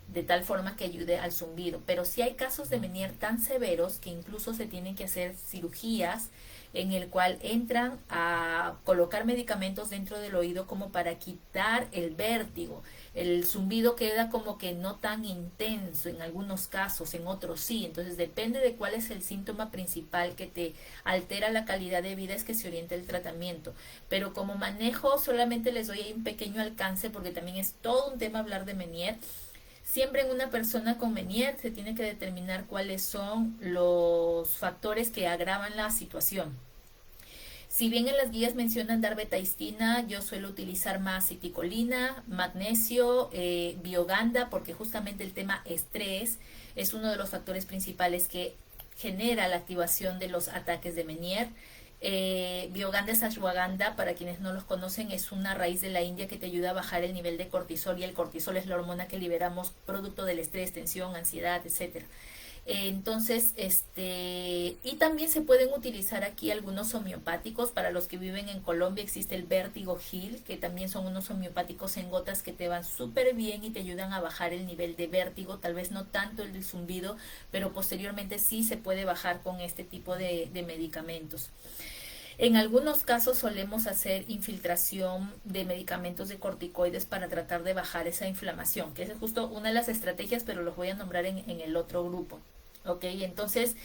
de tal forma que ayude al zumbido. Pero sí hay casos de Meniere tan severos que incluso se tienen que hacer cirugías en el cual entran a colocar medicamentos dentro del oído como para quitar el vértigo. El zumbido queda como que no tan intenso en algunos casos, en otros sí. Entonces depende de cuál es el síntoma principal que te altera la calidad de vida, es que se orienta el tratamiento. Pero como manejo solamente les doy un pequeño alcance porque también es todo un tema hablar de Meniere. Siempre en una persona con Meniere se tiene que determinar cuáles son los factores que agravan la situación. Si bien en las guías mencionan dar betaistina, yo suelo utilizar más citicolina, magnesio, bioganda, porque justamente el tema estrés es uno de los factores principales que genera la activación de los ataques de Meniere. Bioganda es ashwagandha, para quienes no los conocen, es una raíz de la India que te ayuda a bajar el nivel de cortisol, y el cortisol es la hormona que liberamos producto del estrés, tensión, ansiedad, etcétera. Entonces, y también se pueden utilizar aquí algunos homeopáticos. Para los que viven en Colombia existe el Vértigo Heal, que también son unos homeopáticos en gotas que te van súper bien y te ayudan a bajar el nivel de vértigo, tal vez no tanto el del zumbido, pero posteriormente sí se puede bajar con este tipo de medicamentos. En algunos casos solemos hacer infiltración de medicamentos de corticoides para tratar de bajar esa inflamación, que es justo una de las estrategias, pero los voy a nombrar en el otro grupo. ¿Ok? Entonces,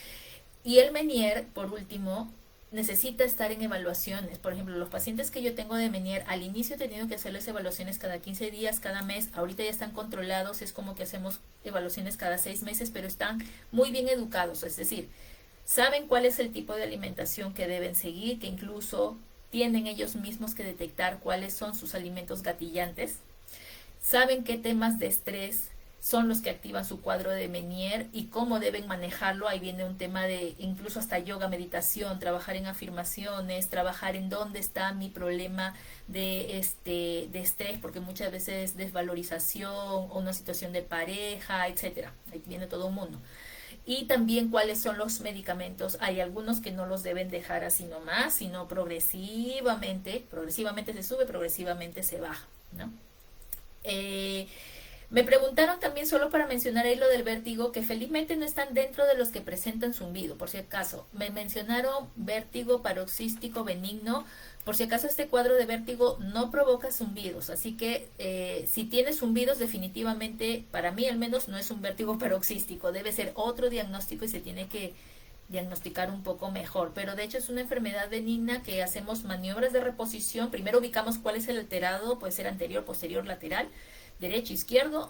y el Meniere, por último, necesita estar en evaluaciones. Por ejemplo, los pacientes que yo tengo de Meniere, al inicio he tenido que hacerles evaluaciones cada 15 días, cada mes. Ahorita ya están controlados, es como que hacemos evaluaciones cada 6 meses, pero están muy bien educados, es decir, saben cuál es el tipo de alimentación que deben seguir, que incluso tienen ellos mismos que detectar cuáles son sus alimentos gatillantes. Saben qué temas de estrés son los que activan su cuadro de Meniere y cómo deben manejarlo. Ahí viene un tema de incluso hasta yoga, meditación, trabajar en afirmaciones, trabajar en dónde está mi problema de estrés, porque muchas veces es desvalorización o una situación de pareja, etcétera. Ahí viene todo un mundo. Y también cuáles son los medicamentos. Hay algunos que no los deben dejar así nomás, sino progresivamente se sube, progresivamente se baja, ¿no? Me preguntaron también, solo para mencionar ahí lo del vértigo, que felizmente no están dentro de los que presentan zumbido, por si acaso. Me mencionaron vértigo paroxístico benigno. Por si acaso este cuadro de vértigo no provoca zumbidos, así que si tiene zumbidos, definitivamente, para mí al menos, no es un vértigo paroxístico. Debe ser otro diagnóstico y se tiene que diagnosticar un poco mejor, pero de hecho es una enfermedad benigna que hacemos maniobras de reposición. Primero ubicamos cuál es el alterado, puede ser anterior, posterior, lateral, derecho, izquierdo,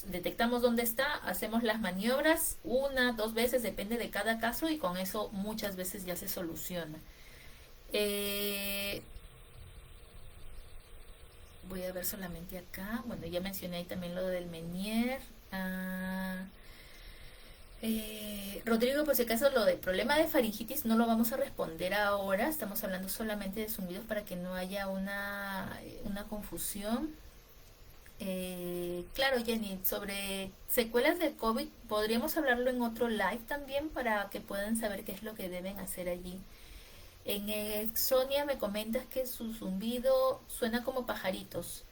detectamos dónde está, hacemos las maniobras una, dos veces, depende de cada caso, y con eso muchas veces ya se soluciona. Voy a ver solamente acá. Bueno, ya mencioné ahí también lo del Menier. Rodrigo, por si acaso, lo del problema de faringitis no lo vamos a responder ahora. Estamos hablando solamente de zumbidos para que no haya una confusión. Claro, Jenny, sobre secuelas de COVID podríamos hablarlo en otro live también para que puedan saber qué es lo que deben hacer allí. Sonia, me comentas que su zumbido suena como pajaritos.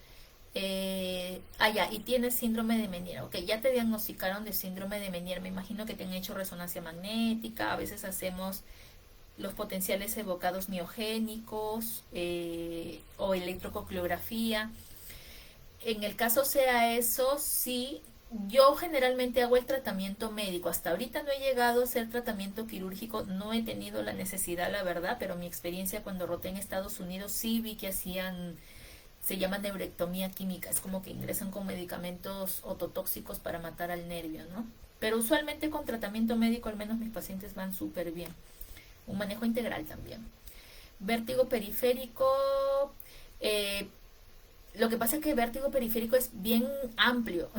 Ya, y tienes síndrome de Meniere. Ok, ya te diagnosticaron de síndrome de Meniere. Me imagino que te han hecho resonancia magnética. A veces hacemos los potenciales evocados miogénicos o electrococriografía. En el caso sea eso, sí. Yo generalmente hago el tratamiento médico. Hasta ahorita no he llegado a hacer tratamiento quirúrgico, no he tenido la necesidad, la verdad, pero mi experiencia cuando roté en Estados Unidos sí vi que hacían, se llama neurectomía química, es como que ingresan con medicamentos ototóxicos para matar al nervio, ¿no? Pero usualmente con tratamiento médico, al menos mis pacientes van súper bien. Un manejo integral también. Vértigo periférico, lo que pasa es que el vértigo periférico es bien amplio.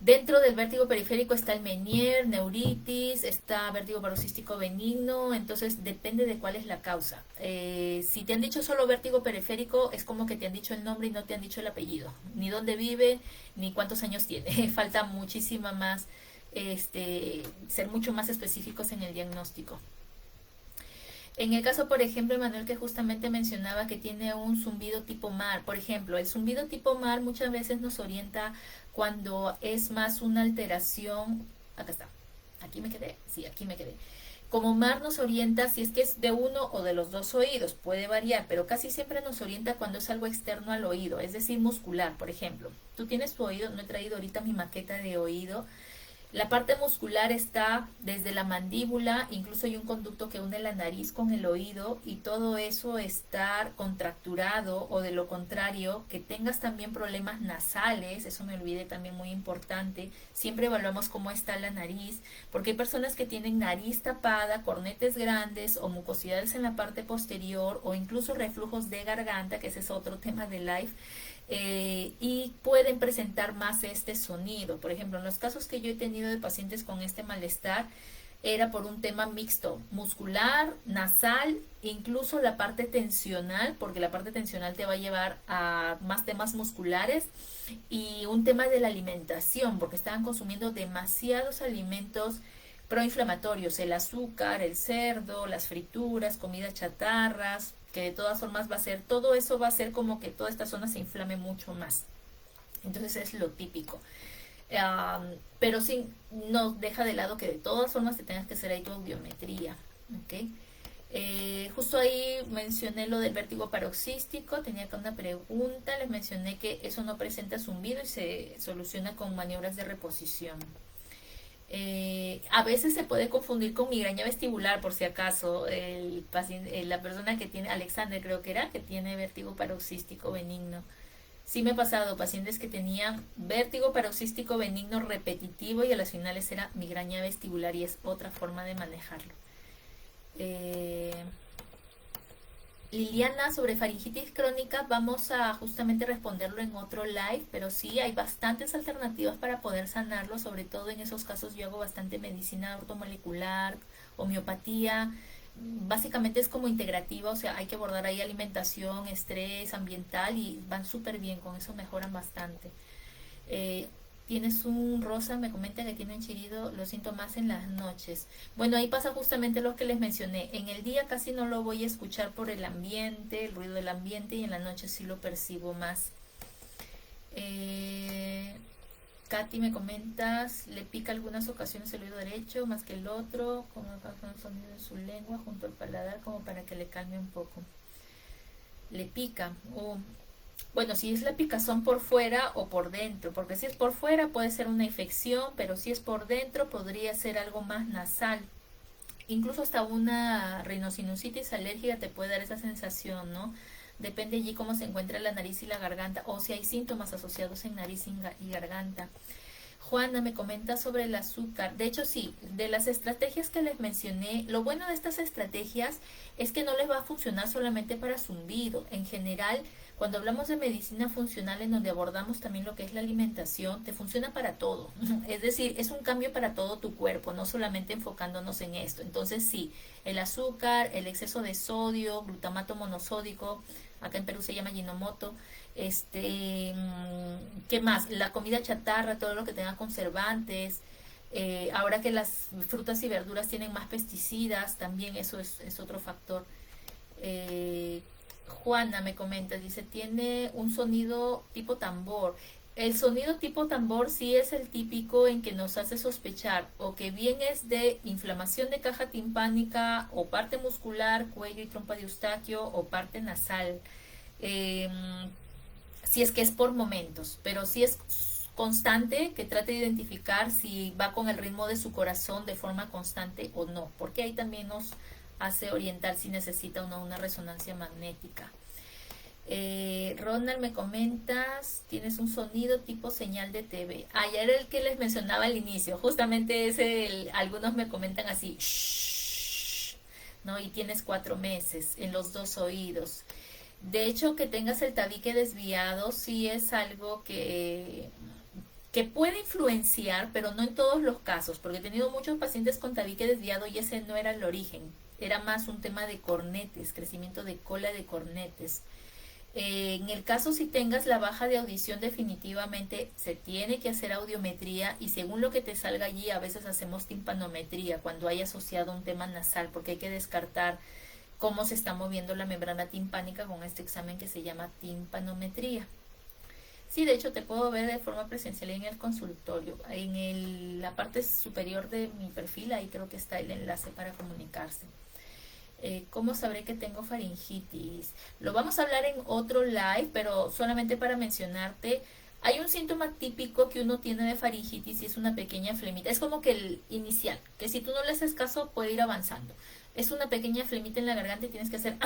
Dentro del vértigo periférico está el Meniere, neuritis, está vértigo paroxístico benigno, entonces depende de cuál es la causa. Si te han dicho solo vértigo periférico, es como que te han dicho el nombre y no te han dicho el apellido, ni dónde vive, ni cuántos años tiene. Falta muchísima más, ser mucho más específicos en el diagnóstico. En el caso, por ejemplo, Manuel, que justamente mencionaba que tiene un zumbido tipo mar, por ejemplo, el zumbido tipo mar muchas veces nos orienta cuando es más una alteración. Acá está, aquí me quedé, sí, aquí me quedé. Como mar nos orienta si es que es de uno o de los dos oídos, puede variar, pero casi siempre nos orienta cuando es algo externo al oído, es decir, muscular, por ejemplo. Tú tienes tu oído, no he traído ahorita mi maqueta de oído. La parte muscular está desde la mandíbula, incluso hay un conducto que une la nariz con el oído, y todo eso estar contracturado, o de lo contrario, que tengas también problemas nasales. Eso me olvidé también, muy importante. Siempre evaluamos cómo está la nariz, porque hay personas que tienen nariz tapada, cornetes grandes o mucosidades en la parte posterior, o incluso reflujos de garganta, que ese es otro tema de live. Y pueden presentar más este sonido. Por ejemplo, en los casos que yo he tenido de pacientes con este malestar, era por un tema mixto, muscular, nasal, incluso la parte tensional, porque la parte tensional te va a llevar a más temas musculares, y un tema de la alimentación, porque estaban consumiendo demasiados alimentos proinflamatorios, el azúcar, el cerdo, las frituras, comidas chatarras, que de todas formas todo eso va a hacer como que toda esta zona se inflame mucho más. Entonces es lo típico. Pero sí, no deja de lado que de todas formas te tengas que hacer ahí tu audiometría. ¿Okay? Justo ahí mencioné lo del vértigo paroxístico. Tenía acá una pregunta. Les mencioné que eso no presenta zumbido y se soluciona con maniobras de reposición. A veces se puede confundir con migraña vestibular, por si acaso. La persona que tiene, Alexander creo que era, que tiene vértigo paroxístico benigno. Sí me ha pasado pacientes que tenían vértigo paroxístico benigno repetitivo y a las finales era migraña vestibular, y es otra forma de manejarlo. Liliana, sobre faringitis crónica, vamos a justamente responderlo en otro live, pero sí hay bastantes alternativas para poder sanarlo. Sobre todo en esos casos yo hago bastante medicina ortomolecular, homeopatía. Básicamente es como integrativa, o sea, hay que abordar ahí alimentación, estrés ambiental, y van súper bien, con eso mejoran bastante. Tienes un rosa, me comenta que tiene un chirido, los síntomas en las noches. Bueno, ahí pasa justamente lo que les mencioné. En el día casi no lo voy a escuchar por el ambiente, el ruido del ambiente, y en la noche sí lo percibo más. Katy, me comentas, le pica algunas ocasiones el oído derecho más que el otro, con el sonido en su lengua junto al paladar, como para que le calme un poco. Le pica. Bueno, si es la picazón por fuera o por dentro, porque si es por fuera puede ser una infección, pero si es por dentro podría ser algo más nasal. incluso hasta una rinosinusitis alérgica te puede dar esa sensación, ¿no? Depende allí cómo se encuentra la nariz y la garganta o si hay síntomas asociados en nariz y garganta. Juana me comenta sobre el azúcar. De hecho, sí, de las estrategias que les mencioné, lo bueno de estas estrategias es que no les va a funcionar solamente para zumbido. En general, cuando hablamos de medicina funcional, en donde abordamos también lo que es la alimentación, te funciona para todo. Es decir, es un cambio para todo tu cuerpo, no solamente enfocándonos en esto. Entonces, sí, el azúcar, el exceso de sodio, glutamato monosódico, acá en Perú se llama Ginomoto, ¿qué más? La comida chatarra, todo lo que tenga conservantes. Ahora que las frutas y verduras tienen más pesticidas, también eso es otro factor. Eh, Juana me comenta, dice, tiene un sonido tipo tambor. El sonido tipo tambor sí es el típico en que nos hace sospechar o que bien es de inflamación de caja timpánica o parte muscular, cuello y trompa de Eustaquio o parte nasal. Eh, si es que es por momentos, pero si es constante, que trate de identificar si va con el ritmo de su corazón de forma constante o no, porque ahí también nos hace orientar si necesita o no una resonancia magnética. Ronald, me comentas, tienes un sonido tipo señal de TV. Ayer era el que les mencionaba al inicio, justamente algunos me comentan así, shh, ¿no? Y tienes 4 meses en los dos oídos. De hecho, que tengas el tabique desviado sí es algo que puede influenciar, pero no en todos los casos, porque he tenido muchos pacientes con tabique desviado y ese no era el origen, era más un tema de cornetes, crecimiento de cola de cornetes. En el caso si tengas la baja de audición, definitivamente se tiene que hacer audiometría y según lo que te salga allí a veces hacemos timpanometría cuando hay asociado un tema nasal, porque hay que descartar cómo se está moviendo la membrana timpánica con este examen que se llama timpanometría. Sí, de hecho te puedo ver de forma presencial en el consultorio. La parte superior de mi perfil, ahí creo que está el enlace para comunicarse. ¿Cómo sabré que tengo faringitis? Lo vamos a hablar en otro live, pero solamente para mencionarte, hay un síntoma típico que uno tiene de faringitis y es una pequeña flemita. Es como que el inicial, que si tú no le haces caso puede ir avanzando. Es una pequeña flemita en la garganta y tienes que hacer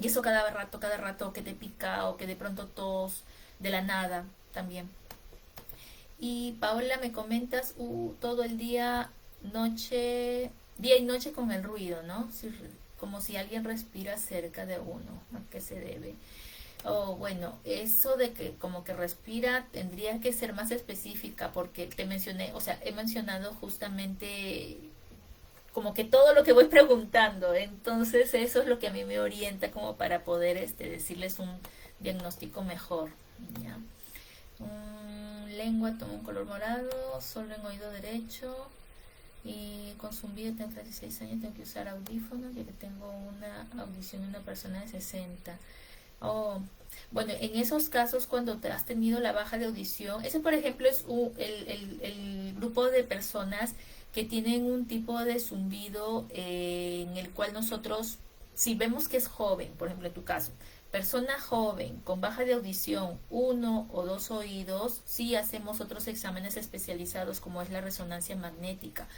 y eso cada rato que te pica o que de pronto tos de la nada también. Y Paola, me comentas todo el día y noche con el ruido, ¿no? Como si alguien respira cerca de uno. ¿A qué se debe? Oh, bueno, eso de que como que respira tendría que ser más específica porque te mencioné, o sea, he mencionado justamente como que todo lo que voy preguntando. Entonces eso es lo que a mí me orienta como para poder decirles un diagnóstico mejor. ¿Ya? Lengua toma un color morado, solo en oído derecho. Y con zumbido tengo 36 años, tengo que usar audífonos ya que tengo una audición de una persona de 60. Oh, bueno, en esos casos cuando te has tenido la baja de audición, ese por ejemplo es el grupo de personas que tienen un tipo de zumbido en el cual nosotros, si vemos que es joven, por ejemplo en tu caso, persona joven con baja de audición, 1 o 2 oídos, sí hacemos otros exámenes especializados como es la resonancia magnética.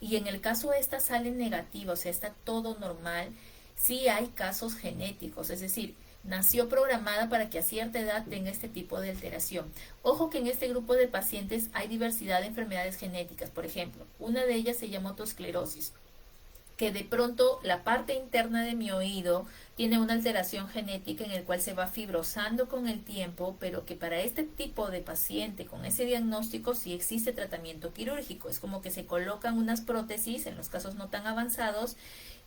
Y en el caso esta sale negativa, o sea, está todo normal, sí hay casos genéticos, es decir, nació programada para que a cierta edad tenga este tipo de alteración. Ojo que en este grupo de pacientes hay diversidad de enfermedades genéticas. Por ejemplo, una de ellas se llama otosclerosis, que de pronto la parte interna de mi oído tiene una alteración genética en el cual se va fibrosando con el tiempo, pero que para este tipo de paciente con ese diagnóstico sí existe tratamiento quirúrgico. Es como que se colocan unas prótesis en los casos no tan avanzados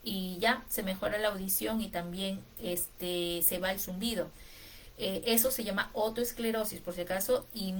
y ya se mejora la audición y también se va el zumbido. Eso se llama otoesclerosis, por si acaso, y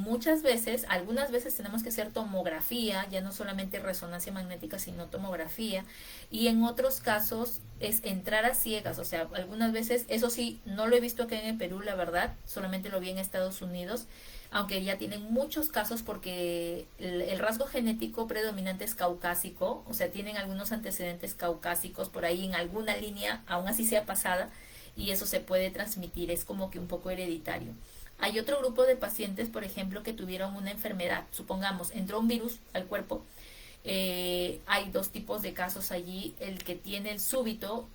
algunas veces tenemos que hacer tomografía, ya no solamente resonancia magnética, sino tomografía, y en otros casos es entrar a ciegas, o sea, algunas veces, eso sí, no lo he visto acá en el Perú, la verdad, solamente lo vi en Estados Unidos, aunque ya tienen muchos casos porque el rasgo genético predominante es caucásico, o sea, tienen algunos antecedentes caucásicos por ahí en alguna línea, aún así sea pasada, y eso se puede transmitir, es como que un poco hereditario. Hay otro grupo de pacientes, por ejemplo, que tuvieron una enfermedad, supongamos, entró un virus al cuerpo Hay dos tipos de casos allí, el que tiene el súbito,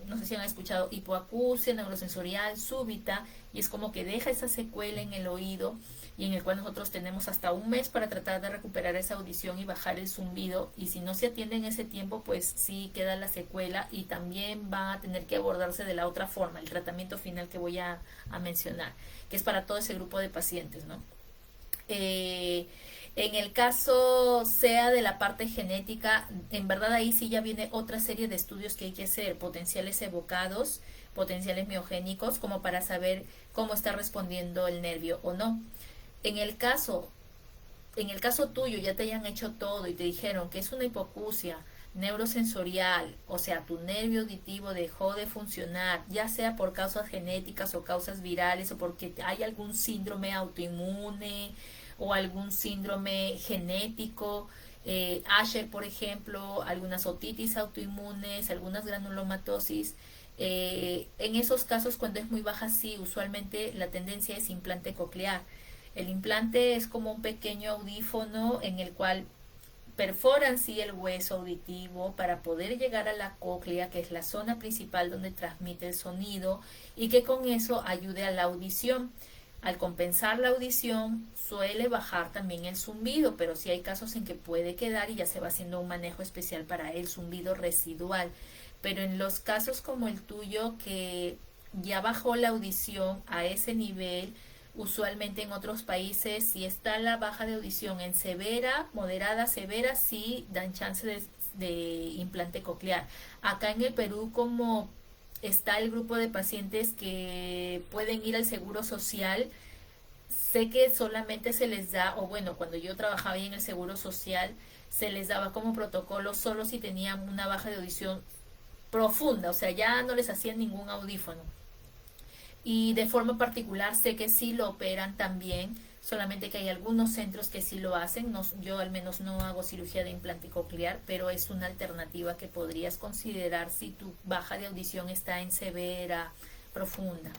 no sé si han escuchado, hipoacusia neurosensorial súbita, y es como que deja esa secuela en el oído, y en el cual nosotros tenemos hasta un mes para tratar de recuperar esa audición y bajar el zumbido, y si no se atiende en ese tiempo, pues sí queda la secuela, y también va a tener que abordarse de la otra forma, el tratamiento final que voy a mencionar, que es para todo ese grupo de pacientes, ¿no? En el caso sea de la parte genética, en verdad ahí sí ya viene otra serie de estudios que hay que hacer, potenciales evocados, potenciales miogénicos, como para saber cómo está respondiendo el nervio o no. En el caso, en el caso tuyo ya te hayan hecho todo y te dijeron que es una hipoacusia neurosensorial, o sea, tu nervio auditivo dejó de funcionar, ya sea por causas genéticas o causas virales o porque hay algún síndrome autoinmune o algún síndrome genético, Asher, por ejemplo, algunas otitis autoinmunes, algunas granulomatosis. En esos casos, cuando es muy baja, sí, usualmente la tendencia es implante coclear. El implante es como un pequeño audífono en el cual perforan sí el hueso auditivo para poder llegar a la cóclea, que es la zona principal donde transmite el sonido, y que con eso ayude a la audición. Al compensar la audición suele bajar también el zumbido, pero sí hay casos en que puede quedar y ya se va haciendo un manejo especial para el zumbido residual. Pero en los casos como el tuyo, que ya bajó la audición a ese nivel, usualmente en otros países, si está la baja de audición en severa, moderada, severa, sí dan chance de implante coclear. Acá en el Perú, como está el grupo de pacientes que pueden ir al seguro social, sé que solamente se les da, o bueno, cuando yo trabajaba ahí en el seguro social, se les daba como protocolo solo si tenían una baja de audición profunda, o sea, ya no les hacían ningún audífono. Y de forma particular sé que sí lo operan también, solamente que hay algunos centros que sí lo hacen. No, yo al menos no hago cirugía de implante coclear, pero es una alternativa que podrías considerar si tu baja de audición está en severa, profunda.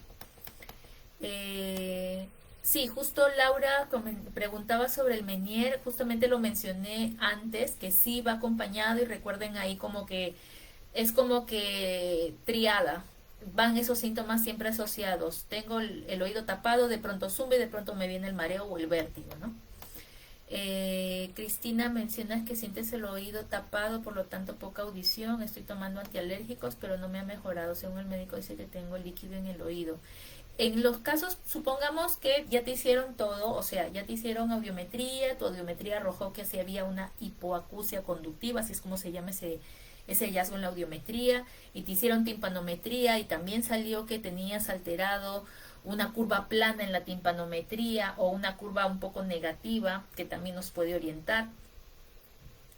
Sí, justo Laura preguntaba sobre el Menier, justamente lo mencioné antes, que sí va acompañado, y recuerden ahí como que es como que triada, van esos síntomas siempre asociados. Tengo el oído tapado, de pronto zumba y de pronto me viene el mareo o el vértigo, ¿no? Cristina, mencionas que sientes el oído tapado, por lo tanto poca audición. Estoy tomando antialérgicos, pero no me ha mejorado. Según el médico dice que tengo líquido en el oído. En los casos, supongamos que ya te hicieron todo, o sea, ya te hicieron audiometría, tu audiometría arrojó que sí había una hipoacusia conductiva, así es como se llama ese hallazgo en la audiometría, y te hicieron timpanometría y también salió que tenías alterado una curva plana en la timpanometría o una curva un poco negativa que también nos puede orientar.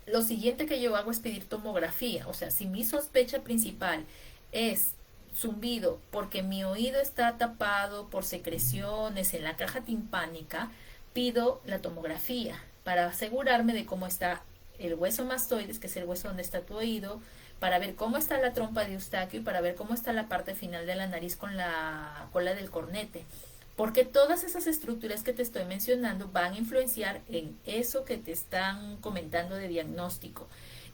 Lo siguiente que yo hago es pedir tomografía, o sea, si mi sospecha principal es zumbido porque mi oído está tapado por secreciones en la caja timpánica, pido la tomografía para asegurarme de cómo está el hueso mastoides, que es el hueso donde está tu oído, para ver cómo está la trompa de Eustaquio y para ver cómo está la parte final de la nariz con la cola del cornete. Porque todas esas estructuras que te estoy mencionando van a influenciar en eso que te están comentando de diagnóstico.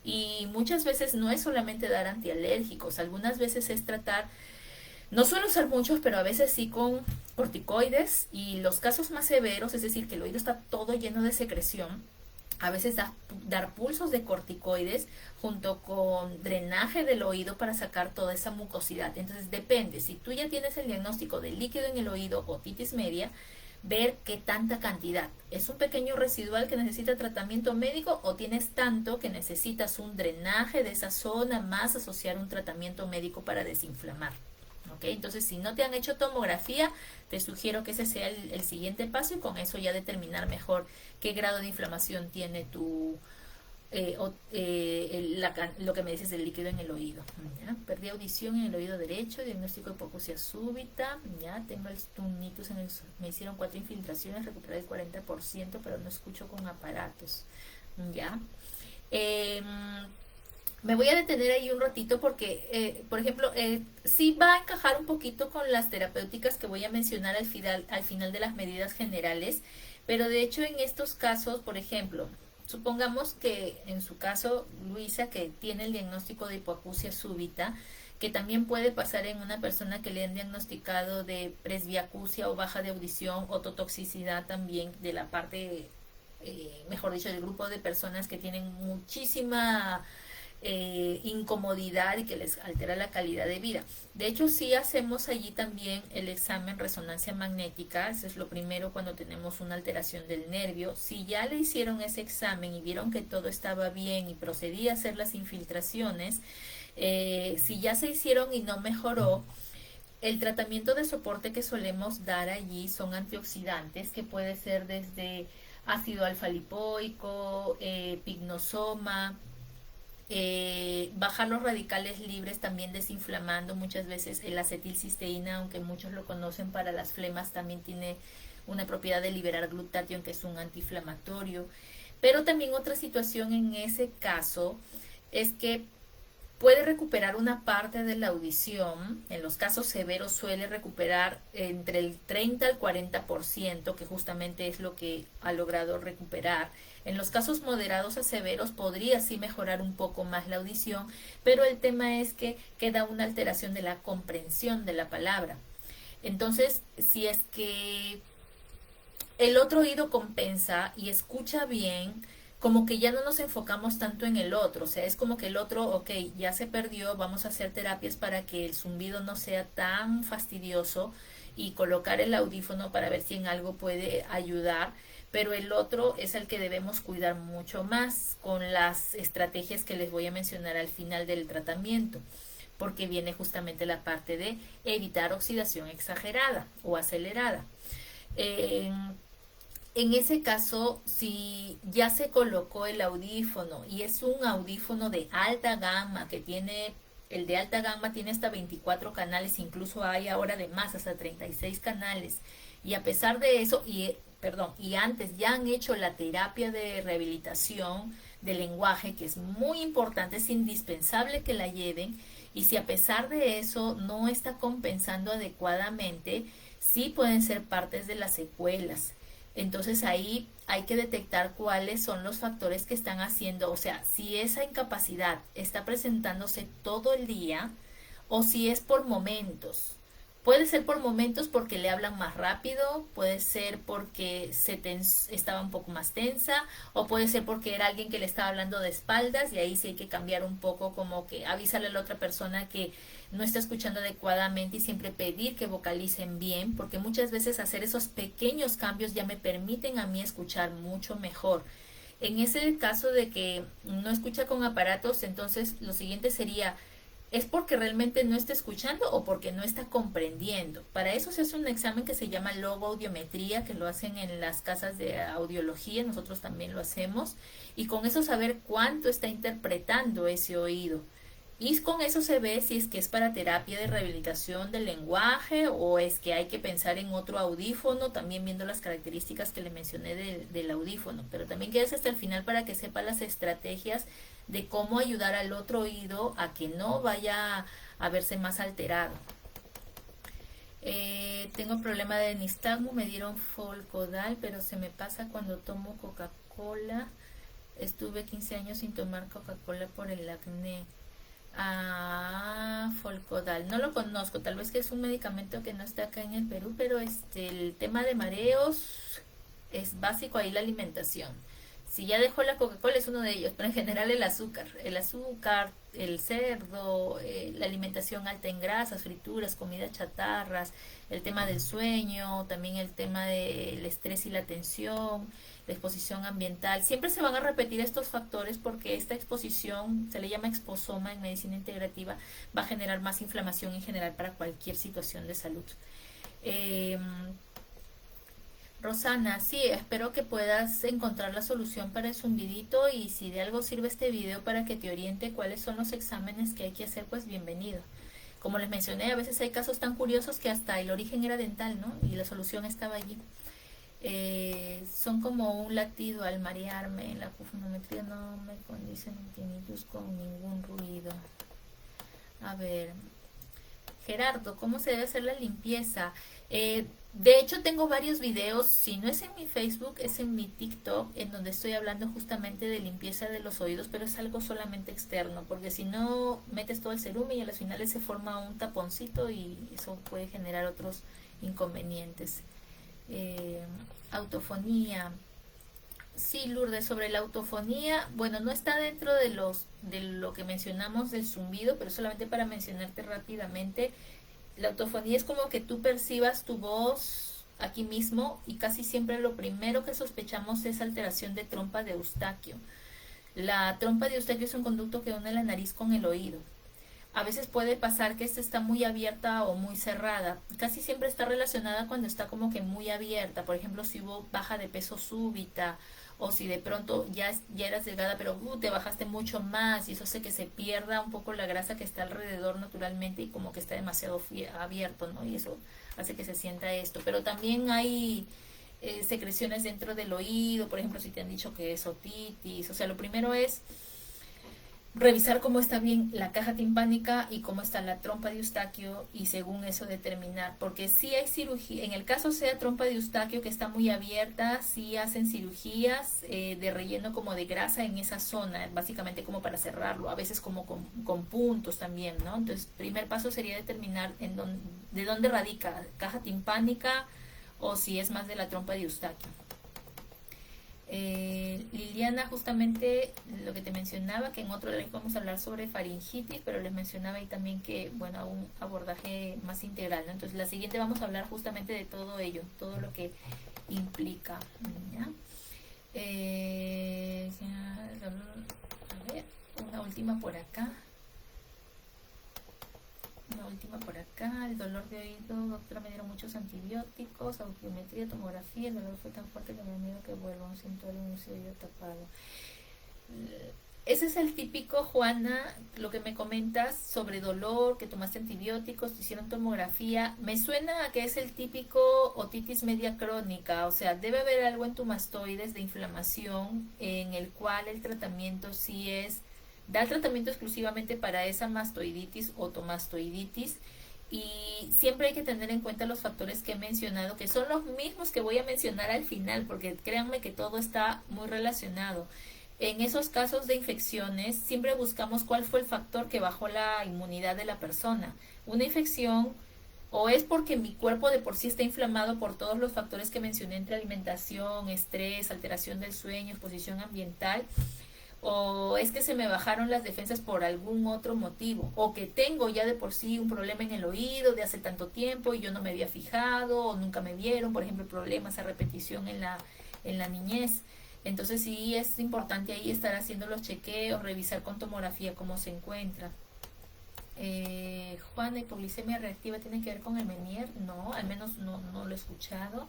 Y muchas veces no es solamente dar antialérgicos, algunas veces es tratar, no suelo usar muchos, pero a veces sí con corticoides, y los casos más severos, es decir, que el oído está todo lleno de secreción, a veces dar pulsos de corticoides junto con drenaje del oído para sacar toda esa mucosidad. Entonces depende, si tú ya tienes el diagnóstico de líquido en el oído, otitis media, ver qué tanta cantidad. ¿Es un pequeño residual que necesita tratamiento médico o tienes tanto que necesitas un drenaje de esa zona más asociar un tratamiento médico para desinflamar? ¿Ok? Entonces, si no te han hecho tomografía, te sugiero que ese sea el siguiente paso, y con eso ya determinar mejor qué grado de inflamación tiene tu, lo que me dices del líquido en el oído. ¿Ya? Perdí audición en el oído derecho, diagnóstico de hipoacusia súbita, ya tengo el tinnitus me hicieron 4 infiltraciones, recuperé el 40%, pero no escucho con aparatos. Ya. Me voy a detener ahí un ratito porque, por ejemplo, sí va a encajar un poquito con las terapéuticas que voy a mencionar al final de las medidas generales, pero de hecho en estos casos, por ejemplo, Supongamos que en su caso, Luisa, que tiene el diagnóstico de hipoacusia súbita, que también puede pasar en una persona que le han diagnosticado de presbiacusia o baja de audición, ototoxicidad también de la parte, mejor dicho, del grupo de personas que tienen muchísima incomodidad y que les altera la calidad de vida. De hecho, sí hacemos allí también el examen resonancia magnética, eso es lo primero cuando tenemos una alteración del nervio. Si ya le hicieron ese examen y vieron que todo estaba bien y procedí a hacer las infiltraciones, si ya se hicieron y no mejoró, el tratamiento de soporte que solemos dar allí son antioxidantes, que puede ser desde ácido alfa lipoico, pignosoma, bajar los radicales libres también desinflamando. Muchas veces el acetilcisteína, aunque muchos lo conocen para las flemas, también tiene una propiedad de liberar glutatión, que es un antiinflamatorio. Pero también otra situación en ese caso es que puede recuperar una parte de la audición. En los casos severos suele recuperar entre el 30 al 40%, que justamente es lo que ha logrado recuperar. En los casos moderados a severos podría sí mejorar un poco más la audición, pero el tema es que queda una alteración de la comprensión de la palabra. Entonces, si es que el otro oído compensa y escucha bien, como que ya no nos enfocamos tanto en el otro, o sea, es como que el otro, ok, ya se perdió, vamos a hacer terapias para que el zumbido no sea tan fastidioso y colocar el audífono para ver si en algo puede ayudar, pero el otro es el que debemos cuidar mucho más con las estrategias que les voy a mencionar al final del tratamiento, porque viene justamente la parte de evitar oxidación exagerada o acelerada. Eh, en ese caso, si ya se colocó el audífono y es un audífono de alta gama que tiene, el de alta gama tiene hasta 24 canales, incluso hay ahora de más, hasta 36 canales, y a pesar de eso, y antes ya han hecho la terapia de rehabilitación del lenguaje, que es muy importante, es indispensable que la lleven, y si a pesar de eso no está compensando adecuadamente, sí pueden ser partes de las secuelas. Entonces ahí hay que detectar cuáles son los factores que están haciendo, o sea, si esa incapacidad está presentándose todo el día o si es por momentos. Puede ser por momentos porque le hablan más rápido, puede ser porque estaba un poco más tensa, o puede ser porque era alguien que le estaba hablando de espaldas y ahí sí hay que cambiar un poco, como que avísale a la otra persona que no está escuchando adecuadamente y siempre pedir que vocalicen bien, porque muchas veces hacer esos pequeños cambios ya me permiten a mí escuchar mucho mejor. En ese caso de que no escucha con aparatos, entonces lo siguiente sería, ¿es porque realmente no está escuchando o porque no está comprendiendo? Para eso se hace un examen que se llama logoaudiometría, que lo hacen en las casas de audiología, nosotros también lo hacemos, y con eso saber cuánto está interpretando ese oído. Y con eso se ve si es que es para terapia de rehabilitación del lenguaje o es que hay que pensar en otro audífono, también viendo las características que le mencioné del audífono. Pero también quédese hasta el final para que sepa las estrategias de cómo ayudar al otro oído a que no vaya a verse más alterado. Tengo problema de nistagmo, me dieron Folcodal, pero se me pasa cuando tomo Coca-Cola. Estuve 15 años sin tomar Coca-Cola por el acné. Folcodal, no lo conozco, tal vez que es un medicamento que no está acá en el Perú, pero el tema de mareos es básico ahí la alimentación. Si ya dejó la Coca-Cola es uno de ellos, pero en general el azúcar, el cerdo, la alimentación alta en grasas, frituras, comidas chatarras, el tema del sueño, también el tema del estrés y la tensión, la exposición ambiental. Siempre se van a repetir estos factores porque esta exposición, se le llama exposoma en medicina integrativa, va a generar más inflamación en general para cualquier situación de salud. Rosana, sí, espero que puedas encontrar la solución para el zumbidito y si de algo sirve este video para que te oriente cuáles son los exámenes que hay que hacer, pues bienvenido. Como les mencioné, a veces hay casos tan curiosos que hasta el origen era dental, ¿no? Y la solución estaba allí. Son como un latido al marearme. En la fonometría no me condicen tinnitus con ningún ruido. A ver, Gerardo, ¿cómo se debe hacer la limpieza? De hecho, tengo varios videos, si no es en mi Facebook, es en mi TikTok, en donde estoy hablando justamente de limpieza de los oídos, pero es algo solamente externo, porque si no metes todo el cerumen y a las finales se forma un taponcito y eso puede generar otros inconvenientes. Eh, Autofonía. Sí, Lourdes, sobre la autofonía, bueno, no está dentro de lo que mencionamos del zumbido, pero solamente para mencionarte rápidamente, la autofonía es como que tú percibas tu voz aquí mismo y casi siempre lo primero que sospechamos es alteración de trompa de Eustaquio. La trompa de Eustaquio es un conducto que une la nariz con el oído. A veces puede pasar que esta está muy abierta o muy cerrada. Casi siempre está relacionada cuando está como que muy abierta. Por ejemplo, si hubo baja de peso súbita o si de pronto ya eras delgada pero te bajaste mucho más y eso hace que se pierda un poco la grasa que está alrededor naturalmente y como que está demasiado abierto, ¿no? Y eso hace que se sienta esto. Pero también hay secreciones dentro del oído, por ejemplo, si te han dicho que es otitis. O sea, lo primero es revisar cómo está bien la caja timpánica y cómo está la trompa de Eustaquio y según eso determinar, porque si hay cirugía, en el caso sea trompa de Eustaquio que está muy abierta, si hacen cirugías de relleno como de grasa en esa zona, básicamente como para cerrarlo, a veces como con puntos también, ¿no? Entonces, primer paso sería determinar de dónde radica caja timpánica o si es más de la trompa de Eustaquio. Liliana, justamente lo que te mencionaba, que en otro live vamos a hablar sobre faringitis, pero les mencionaba ahí también que, bueno, un abordaje más integral, ¿no? Entonces, la siguiente vamos a hablar justamente de todo ello, todo lo que implica, ¿ya? A ver, una última por acá. Una última por acá, el dolor de oído, doctora, me dieron muchos antibióticos, audiometría, tomografía, el dolor fue tan fuerte que me da miedo que vuelva un síntoma de un oído tapado. Ese es el típico, Juana, lo que me comentas sobre dolor, que tomaste antibióticos, te hicieron tomografía. Me suena a que es el típico otitis media crónica, o sea, debe haber algo en tu mastoides de inflamación en el cual el tratamiento sí es dar tratamiento exclusivamente para esa mastoiditis o tomastoiditis y siempre hay que tener en cuenta los factores que he mencionado, que son los mismos que voy a mencionar al final, porque créanme que todo está muy relacionado. En esos casos de infecciones, siempre buscamos cuál fue el factor que bajó la inmunidad de la persona. Una infección o es porque mi cuerpo de por sí está inflamado por todos los factores que mencioné entre alimentación, estrés, alteración del sueño, exposición ambiental, o es que se me bajaron las defensas por algún otro motivo, o que tengo ya de por sí un problema en el oído de hace tanto tiempo y yo no me había fijado o nunca me vieron, por ejemplo, problemas a repetición en la niñez. Entonces sí es importante ahí estar haciendo los chequeos, revisar con tomografía cómo se encuentra. Juan, ¿la hipoglicemia reactiva tiene que ver con el Menier? No, al menos no lo he escuchado.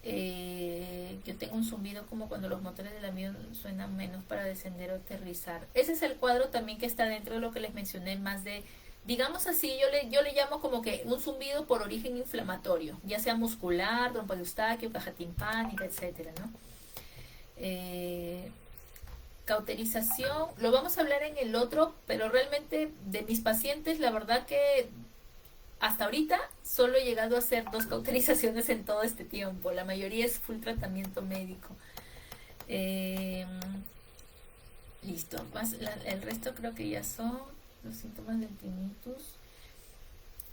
Yo tengo un zumbido como cuando los motores del avión suenan menos para descender o aterrizar. Ese es el cuadro también que está dentro de lo que les mencioné, más de, digamos así, yo le llamo como que un zumbido por origen inflamatorio, ya sea muscular, trompa de Eustaquio, caja timpánica, etcétera, ¿no? Cauterización, lo vamos a hablar en el otro, pero realmente de mis pacientes, la verdad que hasta ahorita solo he llegado a hacer 2 cauterizaciones en todo este tiempo. La mayoría es full tratamiento médico. Eh, Listo. El resto creo que ya son los síntomas del tinnitus.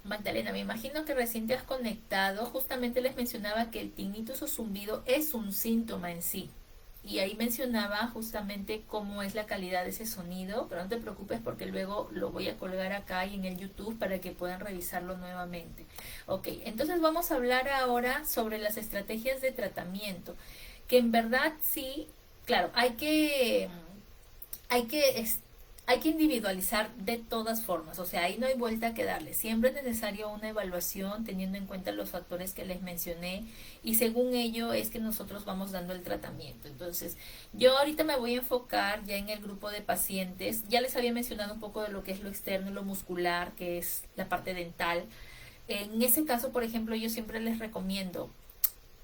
Magdalena, me imagino que recién te has conectado. Justamente les mencionaba que el tinnitus o zumbido es un síntoma en sí. Y ahí mencionaba justamente cómo es la calidad de ese sonido, pero no te preocupes porque luego lo voy a colgar acá y en el YouTube para que puedan revisarlo nuevamente. Ok, entonces vamos a hablar ahora sobre las estrategias de tratamiento, que en verdad sí, claro, hay que, hay que individualizar de todas formas, o sea, ahí no hay vuelta que darle. Siempre es necesario una evaluación teniendo en cuenta los factores que les mencioné y según ello es que nosotros vamos dando el tratamiento. Entonces, yo ahorita me voy a enfocar ya en el grupo de pacientes. Ya les había mencionado un poco de lo que es lo externo y lo muscular, que es la parte dental. En ese caso, por ejemplo, yo siempre les recomiendo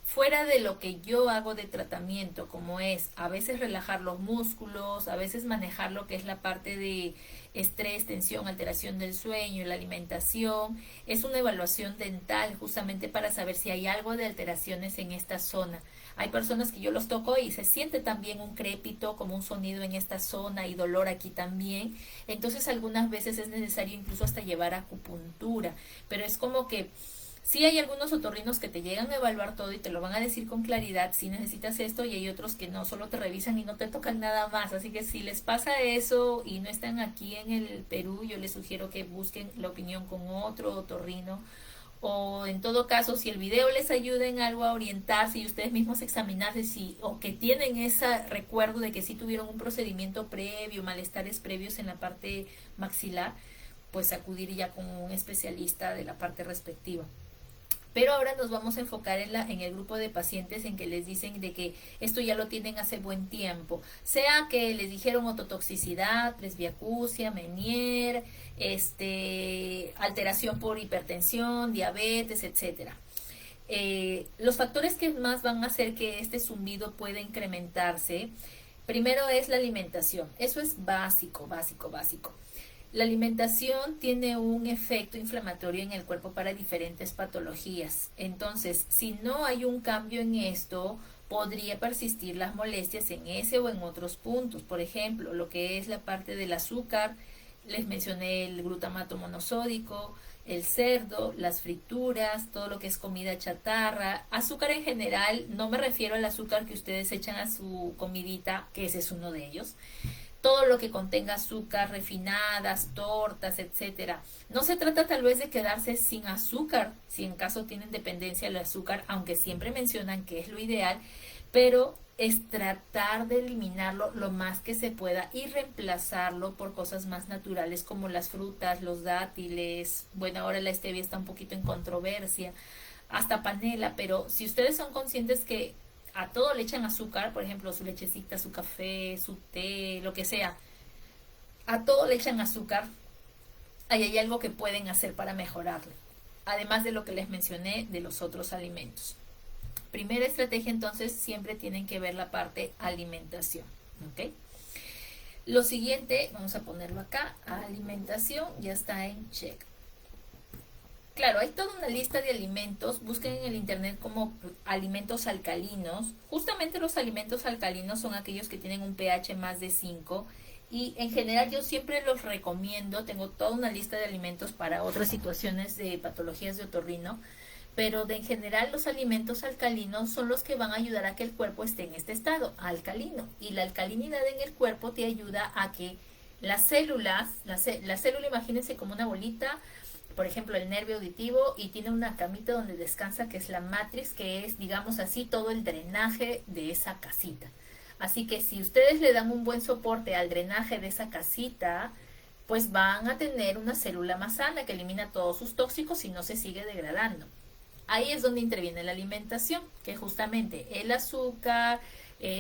fuera de lo que yo hago de tratamiento, como es a veces relajar los músculos, a veces manejar lo que es la parte de estrés, tensión, alteración del sueño, la alimentación, es una evaluación dental justamente para saber si hay algo de alteraciones en esta zona. Hay personas que yo los toco y se siente también un crépito, como un sonido en esta zona y dolor aquí también. Entonces algunas veces es necesario incluso hasta llevar acupuntura, pero es como que sí hay algunos otorrinos que te llegan a evaluar todo y te lo van a decir con claridad si necesitas esto, y hay otros que no, solo te revisan y no te tocan nada más. Así que si les pasa eso y no están aquí en el Perú, yo les sugiero que busquen la opinión con otro otorrino, o en todo caso si el video les ayuda en algo a orientarse y ustedes mismos examinarse si o que tienen ese recuerdo de que sí tuvieron un procedimiento previo, malestares previos en la parte maxilar, pues acudir ya con un especialista de la parte respectiva. Pero ahora nos vamos a enfocar en el grupo de pacientes en que les dicen de que esto ya lo tienen hace buen tiempo. Sea que les dijeron ototoxicidad, presbiacusia, Meniere, alteración por hipertensión, diabetes, etcétera. Los factores que más van a hacer que este zumbido pueda incrementarse, primero es la alimentación. Eso es básico, básico, básico. La alimentación tiene un efecto inflamatorio en el cuerpo para diferentes patologías. Entonces, si no hay un cambio en esto, podría persistir las molestias en ese o en otros puntos. Por ejemplo, lo que es la parte del azúcar, les mencioné el glutamato monosódico, el cerdo, las frituras, todo lo que es comida chatarra, azúcar en general. No me refiero al azúcar que ustedes echan a su comidita, que ese es uno de ellos. Todo lo que contenga azúcar, refinadas, tortas, etcétera. No se trata tal vez de quedarse sin azúcar, si en caso tienen dependencia del azúcar, aunque siempre mencionan que es lo ideal, pero es tratar de eliminarlo lo más que se pueda y reemplazarlo por cosas más naturales como las frutas, los dátiles. Bueno, ahora la stevia está un poquito en controversia, hasta panela, pero si ustedes son conscientes que a todo le echan azúcar, por ejemplo, su lechecita, su café, su té, lo que sea, a todo le echan azúcar, ahí hay algo que pueden hacer para mejorarlo, además de lo que les mencioné de los otros alimentos. Primera estrategia, entonces, siempre tienen que ver la parte alimentación, ¿ok? Lo siguiente, vamos a ponerlo acá, alimentación, ya está en check. Claro, hay toda una lista de alimentos. Busquen en el internet como alimentos alcalinos. Justamente los alimentos alcalinos son aquellos que tienen un pH más de 5. Y en general yo siempre los recomiendo. Tengo toda una lista de alimentos para otras situaciones de patologías de otorrino. Pero en general los alimentos alcalinos son los que van a ayudar a que el cuerpo esté en este estado alcalino. Y la alcalinidad en el cuerpo te ayuda a que las células, la célula imagínense como una bolita, por ejemplo, el nervio auditivo, y tiene una camita donde descansa, que es la matriz, que es, digamos así, todo el drenaje de esa casita. Así que si ustedes le dan un buen soporte al drenaje de esa casita, pues van a tener una célula más sana que elimina todos sus tóxicos y no se sigue degradando. Ahí es donde interviene la alimentación, que justamente el azúcar,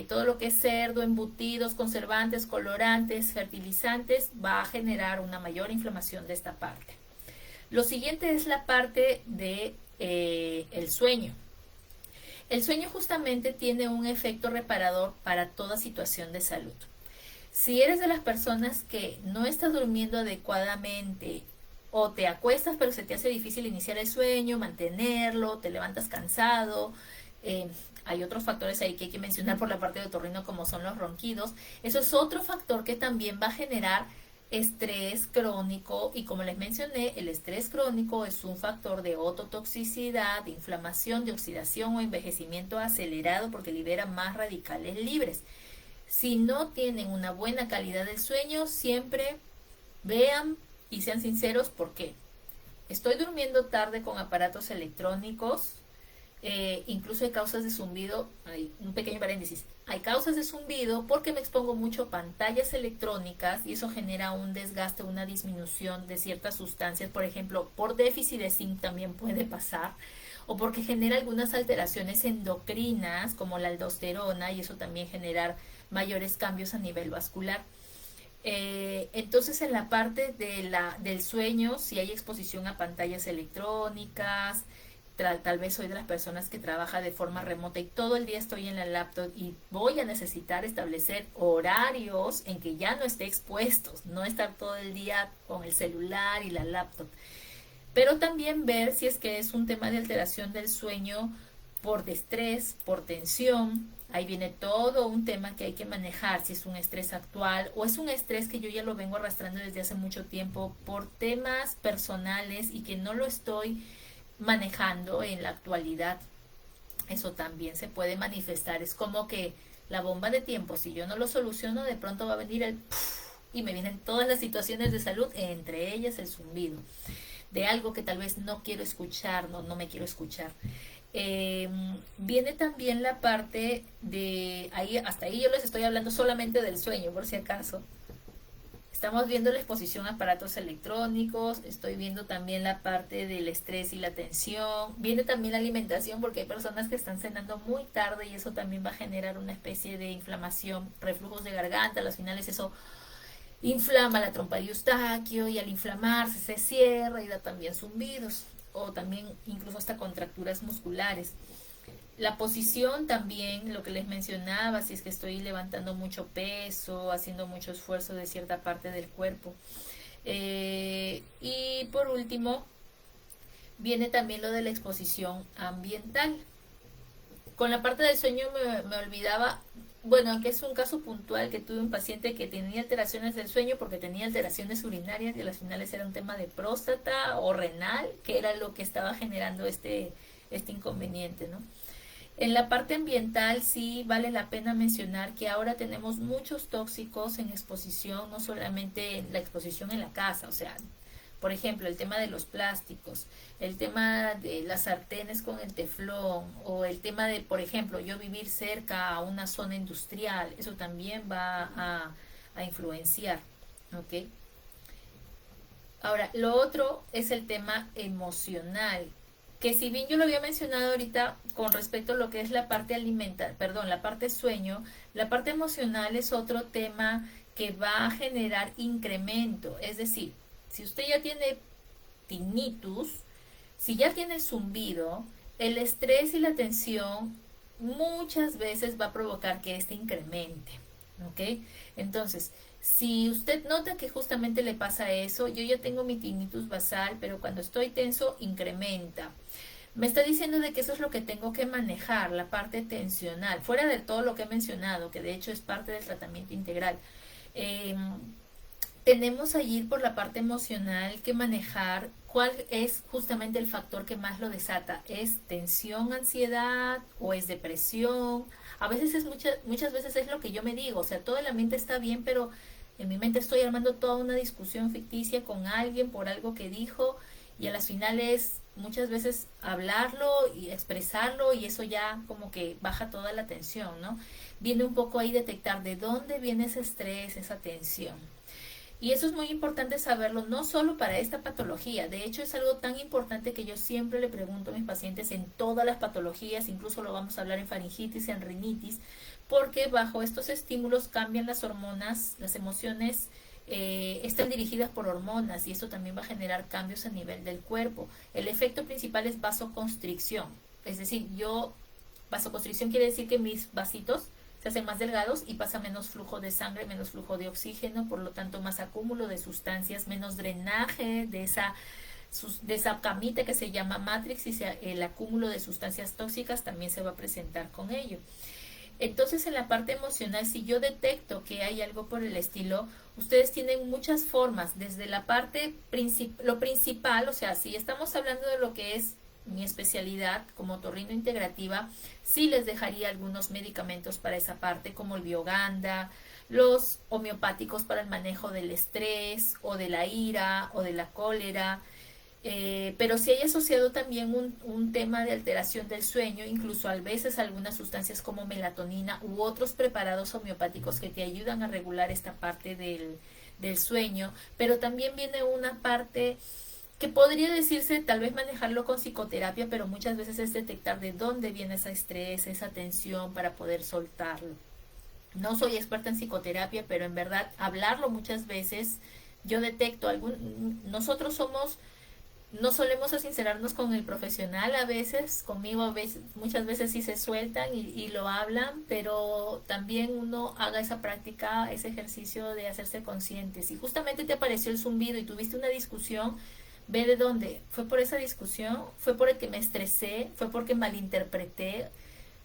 todo lo que es cerdo, embutidos, conservantes, colorantes, fertilizantes, va a generar una mayor inflamación de esta parte. Lo siguiente es la parte de el sueño. El sueño justamente tiene un efecto reparador para toda situación de salud. Si eres de las personas que no estás durmiendo adecuadamente o te acuestas pero se te hace difícil iniciar el sueño, mantenerlo, te levantas cansado, hay otros factores ahí que hay que mencionar por la parte de otorrino como son los ronquidos. Eso es otro factor que también va a generar estrés crónico, y como les mencioné, el estrés crónico es un factor de ototoxicidad, de inflamación, de oxidación o envejecimiento acelerado porque libera más radicales libres. Si no tienen una buena calidad del sueño, siempre vean y sean sinceros por qué. Estoy durmiendo tarde con aparatos electrónicos, incluso hay causas de zumbido, hay un pequeño paréntesis, hay causas de zumbido porque me expongo mucho a pantallas electrónicas y eso genera un desgaste, una disminución de ciertas sustancias, por ejemplo, por déficit de zinc también puede pasar, o porque genera algunas alteraciones endocrinas como la aldosterona y eso también genera mayores cambios a nivel vascular. Entonces en la parte del sueño, si hay exposición a pantallas electrónicas, tal vez soy de las personas que trabaja de forma remota y todo el día estoy en la laptop y voy a necesitar establecer horarios en que ya no esté expuestos, no estar todo el día con el celular y la laptop. Pero también ver si es que es un tema de alteración del sueño por estrés, por tensión. Ahí viene todo un tema que hay que manejar, si es un estrés actual o es un estrés que yo ya lo vengo arrastrando desde hace mucho tiempo por temas personales y que no lo estoy manejando en la actualidad. Eso también se puede manifestar. Es como que la bomba de tiempo, si yo no lo soluciono, de pronto va a venir el y me vienen todas las situaciones de salud, entre ellas el zumbido de algo que tal vez no quiero escuchar, no me quiero escuchar. Viene también la parte de ahí, hasta ahí yo les estoy hablando solamente del sueño, por si acaso. Estamos viendo la exposición a aparatos electrónicos, estoy viendo también la parte del estrés y la tensión, viene también la alimentación porque hay personas que están cenando muy tarde y eso también va a generar una especie de inflamación, reflujos de garganta, a los finales eso inflama la trompa de Eustaquio y al inflamarse se cierra y da también zumbidos o también incluso hasta contracturas musculares. La posición también, lo que les mencionaba, si es que estoy levantando mucho peso, haciendo mucho esfuerzo de cierta parte del cuerpo. Y por último, viene también lo de la exposición ambiental. Con la parte del sueño me olvidaba, bueno, aunque es un caso puntual que tuve un paciente que tenía alteraciones del sueño porque tenía alteraciones urinarias y a las finales era un tema de próstata o renal, que era lo que estaba generando este inconveniente, ¿no? En la parte ambiental sí vale la pena mencionar que ahora tenemos muchos tóxicos en exposición, no solamente en la exposición en la casa, o sea, por ejemplo, el tema de los plásticos, el tema de las sartenes con el teflón o el tema de, por ejemplo, yo vivir cerca a una zona industrial, eso también va a influenciar, ¿ok? Ahora, lo otro es el tema emocional, que si bien yo lo había mencionado ahorita con respecto a lo que es la parte la parte sueño, la parte emocional es otro tema que va a generar incremento, es decir, si usted ya tiene tinnitus, si ya tiene zumbido, el estrés y la tensión muchas veces va a provocar que este incremente, ¿ok? Entonces, si usted nota que justamente le pasa eso, yo ya tengo mi tinnitus basal, pero cuando estoy tenso incrementa. Me está diciendo de que eso es lo que tengo que manejar, la parte tensional, fuera de todo lo que he mencionado, que de hecho es parte del tratamiento integral. Eh, Tenemos allí por la parte emocional que manejar cuál es justamente el factor que más lo desata. ¿Es tensión, ansiedad o es depresión? A veces muchas veces es lo que yo me digo, o sea, todo el ambiente está bien, pero en mi mente estoy armando toda una discusión ficticia con alguien por algo que dijo y a las finales muchas veces hablarlo y expresarlo y eso ya como que baja toda la tensión, ¿no? Viene un poco ahí detectar de dónde viene ese estrés, esa tensión. Y eso es muy importante saberlo, no solo para esta patología, de hecho es algo tan importante que yo siempre le pregunto a mis pacientes en todas las patologías, incluso lo vamos a hablar en faringitis, en rinitis, porque bajo estos estímulos cambian las hormonas, las emociones están dirigidas por hormonas y esto también va a generar cambios a nivel del cuerpo. El efecto principal es vasoconstricción, es decir, vasoconstricción quiere decir que mis vasitos se hacen más delgados y pasa menos flujo de sangre, menos flujo de oxígeno, por lo tanto más acúmulo de sustancias, menos drenaje de esa camita que se llama matrix y el acúmulo de sustancias tóxicas también se va a presentar con ello. Entonces en la parte emocional, si yo detecto que hay algo por el estilo, ustedes tienen muchas formas, desde la parte lo principal, o sea, si estamos hablando de lo que es mi especialidad como otorrino-integrativa, sí les dejaría algunos medicamentos para esa parte, como el Bioganda, los homeopáticos para el manejo del estrés o de la ira o de la cólera, pero si hay asociado también un tema de alteración del sueño, incluso a veces algunas sustancias como melatonina u otros preparados homeopáticos que te ayudan a regular esta parte del sueño, pero también viene una parte que podría decirse tal vez manejarlo con psicoterapia, pero muchas veces es detectar de dónde viene ese estrés, esa tensión para poder soltarlo. No soy experta en psicoterapia, pero en verdad hablarlo muchas veces yo detecto nosotros somos no solemos sincerarnos con el profesional a veces, conmigo a veces, muchas veces sí se sueltan y lo hablan, pero también uno haga esa práctica, ese ejercicio de hacerse consciente. Si justamente te apareció el zumbido y tuviste una discusión, ve de dónde. ¿Fue por esa discusión? ¿Fue por el que me estresé? ¿Fue porque malinterpreté?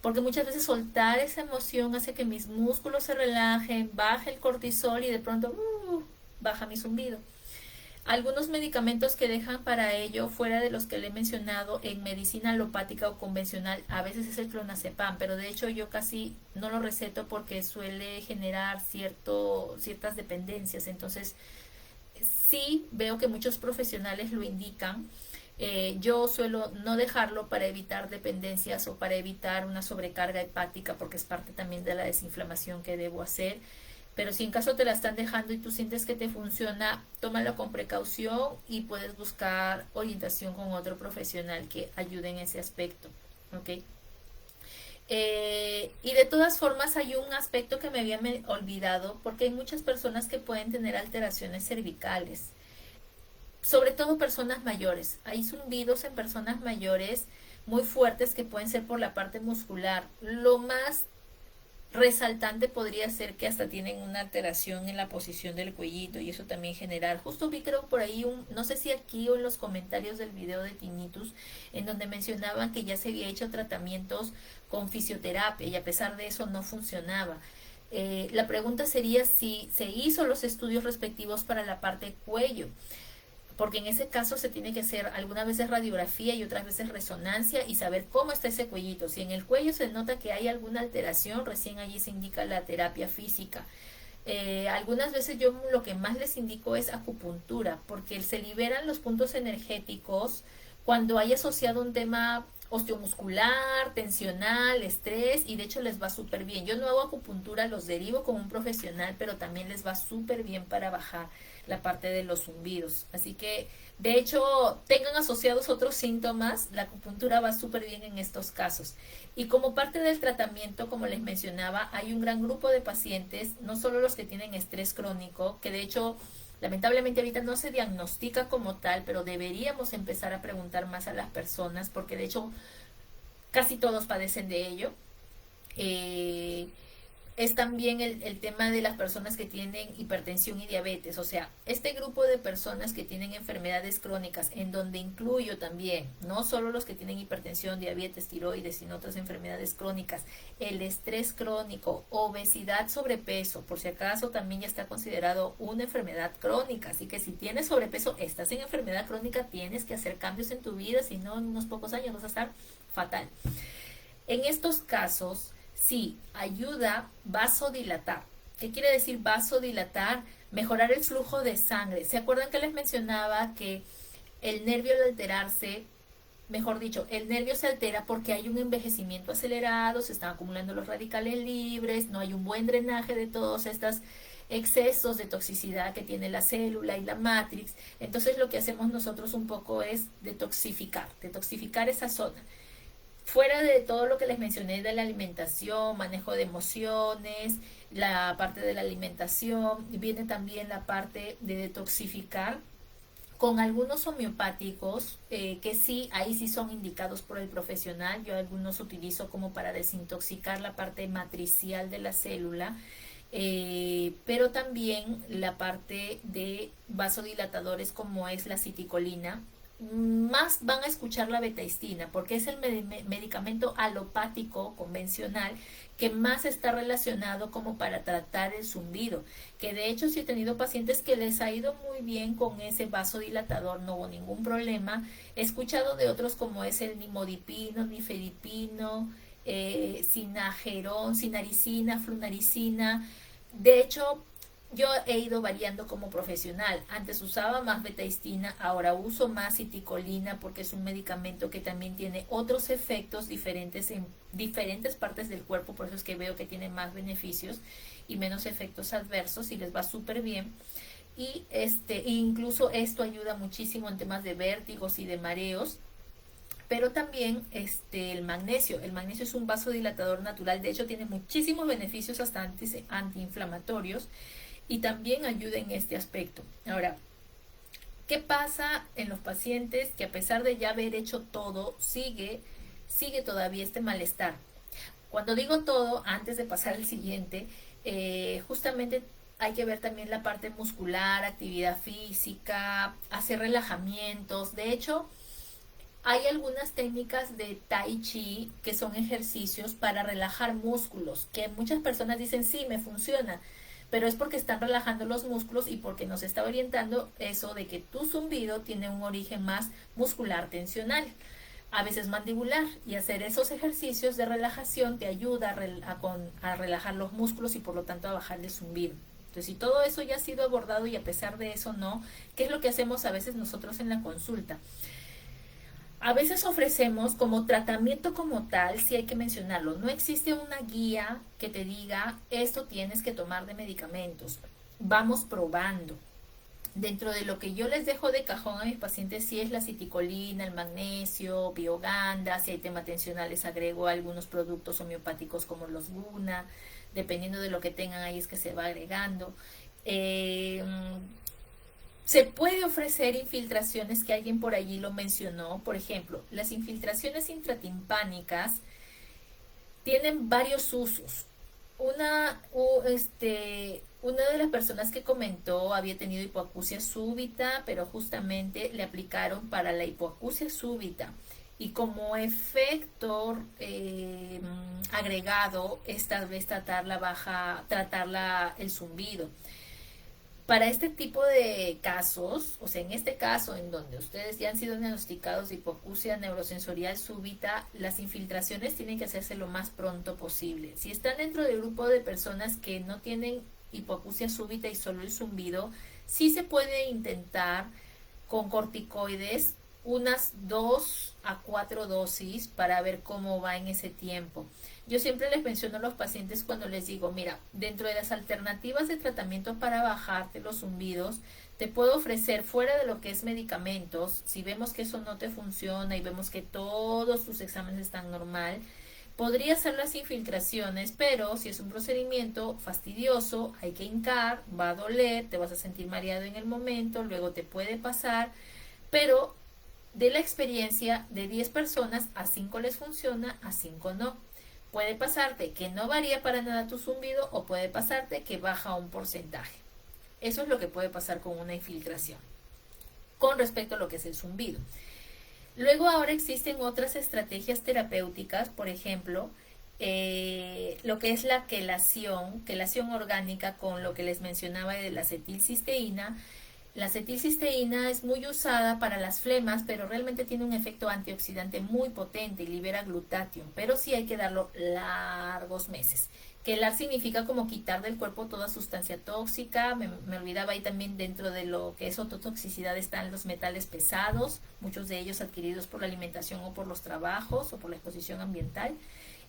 Porque muchas veces soltar esa emoción hace que mis músculos se relajen, baje el cortisol y de pronto baja mi zumbido. Algunos medicamentos que dejan para ello, fuera de los que le he mencionado en medicina alopática o convencional, a veces es el clonazepam, pero de hecho yo casi no lo receto porque suele generar ciertas dependencias. Entonces, sí veo que muchos profesionales lo indican. Yo suelo no dejarlo para evitar dependencias o para evitar una sobrecarga hepática, porque es parte también de la desinflamación que debo hacer. Pero si en caso te la están dejando y tú sientes que te funciona, tómalo con precaución y puedes buscar orientación con otro profesional que ayude en ese aspecto. ¿Ok? Y de todas formas hay un aspecto que me había olvidado, porque hay muchas personas que pueden tener alteraciones cervicales, sobre todo personas mayores. Hay zumbidos en personas mayores muy fuertes que pueden ser por la parte muscular. Lo más resaltante podría ser que hasta tienen una alteración en la posición del cuellito y eso también generar. Justo vi creo por ahí no sé si aquí o en los comentarios del video de Tinnitus, en donde mencionaban que ya se había hecho tratamientos con fisioterapia y a pesar de eso no funcionaba. La pregunta sería si se hizo los estudios respectivos para la parte cuello, porque en ese caso se tiene que hacer algunas veces radiografía y otras veces resonancia y saber cómo está ese cuellito. Si en el cuello se nota que hay alguna alteración, recién allí se indica la terapia física. Algunas veces yo lo que más les indico es acupuntura, porque se liberan los puntos energéticos cuando hay asociado un tema osteomuscular, tensional, estrés, y de hecho les va súper bien. Yo no hago acupuntura, los derivo con un profesional, pero también les va súper bien para bajar la parte de los zumbidos. Así que, de hecho, tengan asociados otros síntomas, la acupuntura va súper bien en estos casos. Y como parte del tratamiento, como les mencionaba, hay un gran grupo de pacientes, no solo los que tienen estrés crónico, que de hecho lamentablemente ahorita no se diagnostica como tal, pero deberíamos empezar a preguntar más a las personas, porque de hecho casi todos padecen de ello. Es también el tema de las personas que tienen hipertensión y diabetes. O sea, este grupo de personas que tienen enfermedades crónicas, en donde incluyo también, no solo los que tienen hipertensión, diabetes, tiroides, sino otras enfermedades crónicas, el estrés crónico, obesidad, sobrepeso, por si acaso también ya está considerado una enfermedad crónica. Así que si tienes sobrepeso, estás en enfermedad crónica, tienes que hacer cambios en tu vida, si no en unos pocos años vas a estar fatal. En estos casos, sí, ayuda vasodilatar. ¿Qué quiere decir vasodilatar? Mejorar el flujo de sangre. ¿Se acuerdan que les mencionaba que el nervio al alterarse, mejor dicho, el nervio se altera porque hay un envejecimiento acelerado, se están acumulando los radicales libres, no hay un buen drenaje de todos estos excesos de toxicidad que tiene la célula y la matrix? Entonces lo que hacemos nosotros un poco es detoxificar esa zona. Fuera de todo lo que les mencioné de la alimentación, manejo de emociones, la parte de la alimentación, viene también la parte de detoxificar con algunos homeopáticos, que sí, ahí sí son indicados por el profesional. Yo algunos utilizo como para desintoxicar la parte matricial de la célula, pero también la parte de vasodilatadores como es la citicolina. Más van a escuchar la betaistina porque es el medicamento alopático convencional que más está relacionado como para tratar el zumbido, que de hecho sí he tenido pacientes que les ha ido muy bien con ese vasodilatador, no hubo ningún problema. He escuchado de otros como es el nimodipino, nifedipino, sinagerón, sinaricina, flunaricina. De hecho, yo he ido variando como profesional. Antes usaba más betaistina, ahora uso más citicolina porque es un medicamento que también tiene otros efectos diferentes en diferentes partes del cuerpo, por eso es que veo que tiene más beneficios y menos efectos adversos y les va súper bien. Y incluso esto ayuda muchísimo en temas de vértigos y de mareos. Pero también el magnesio es un vasodilatador natural, de hecho tiene muchísimos beneficios hasta antiinflamatorios y también ayuda en este aspecto. Ahora, ¿Qué pasa en los pacientes que a pesar de ya haber hecho todo, sigue todavía este malestar? Cuando digo todo, antes de pasar al siguiente, justamente hay que ver también la parte muscular, actividad física, hacer relajamientos. De hecho, hay algunas técnicas de Tai Chi que son ejercicios para relajar músculos, que muchas personas dicen sí, me funciona, pero es porque están relajando los músculos y porque nos está orientando eso de que tu zumbido tiene un origen más muscular tensional, a veces mandibular, y hacer esos ejercicios de relajación te ayuda a relajar los músculos y por lo tanto a bajar el zumbido. Entonces, si todo eso ya ha sido abordado y a pesar de eso no, ¿qué es lo que hacemos a veces nosotros en la consulta? A veces ofrecemos como tratamiento como tal, si hay que mencionarlo, no existe una guía que te diga esto tienes que tomar de medicamentos. Vamos probando. Dentro de lo que yo les dejo de cajón a mis pacientes, si es la citicolina, el magnesio, bioganda, si hay tema tensional les agrego algunos productos homeopáticos como los guna, dependiendo de lo que tengan ahí es que se va agregando. Eh, Se puede ofrecer infiltraciones que alguien por allí lo mencionó. Por ejemplo, las infiltraciones intratimpánicas tienen varios usos. Una de las personas que comentó había tenido hipoacusia súbita, pero justamente le aplicaron para la hipoacusia súbita. Y como efecto agregado, esta vez tratar el zumbido. Para este tipo de casos, o sea, en este caso en donde ustedes ya han sido diagnosticados de hipoacusia neurosensorial súbita, las infiltraciones tienen que hacerse lo más pronto posible. Si están dentro del grupo de personas que no tienen hipoacusia súbita y solo el zumbido, sí se puede intentar con corticoides unas 2 a 4 dosis para ver cómo va en ese tiempo. Yo siempre les menciono a los pacientes cuando les digo, mira, dentro de las alternativas de tratamiento para bajarte los zumbidos, te puedo ofrecer fuera de lo que es medicamentos, si vemos que eso no te funciona y vemos que todos tus exámenes están normal, podría hacer las infiltraciones, pero si es un procedimiento fastidioso, hay que hincar, va a doler, te vas a sentir mareado en el momento, luego te puede pasar, pero de la experiencia de 10 personas, a 5 les funciona, a 5 no. Puede pasarte que no varía para nada tu zumbido o puede pasarte que baja un porcentaje. Eso es lo que puede pasar con una infiltración con respecto a lo que es el zumbido. Luego ahora existen otras estrategias terapéuticas, por ejemplo, lo que es la quelación orgánica con lo que les mencionaba de la acetilcisteína. La acetilcisteína es muy usada para las flemas, pero realmente tiene un efecto antioxidante muy potente y libera glutatión, pero sí hay que darlo largos meses. Quelar significa como quitar del cuerpo toda sustancia tóxica. Me olvidaba ahí también dentro de lo que es ototoxicidad están los metales pesados, muchos de ellos adquiridos por la alimentación o por los trabajos o por la exposición ambiental.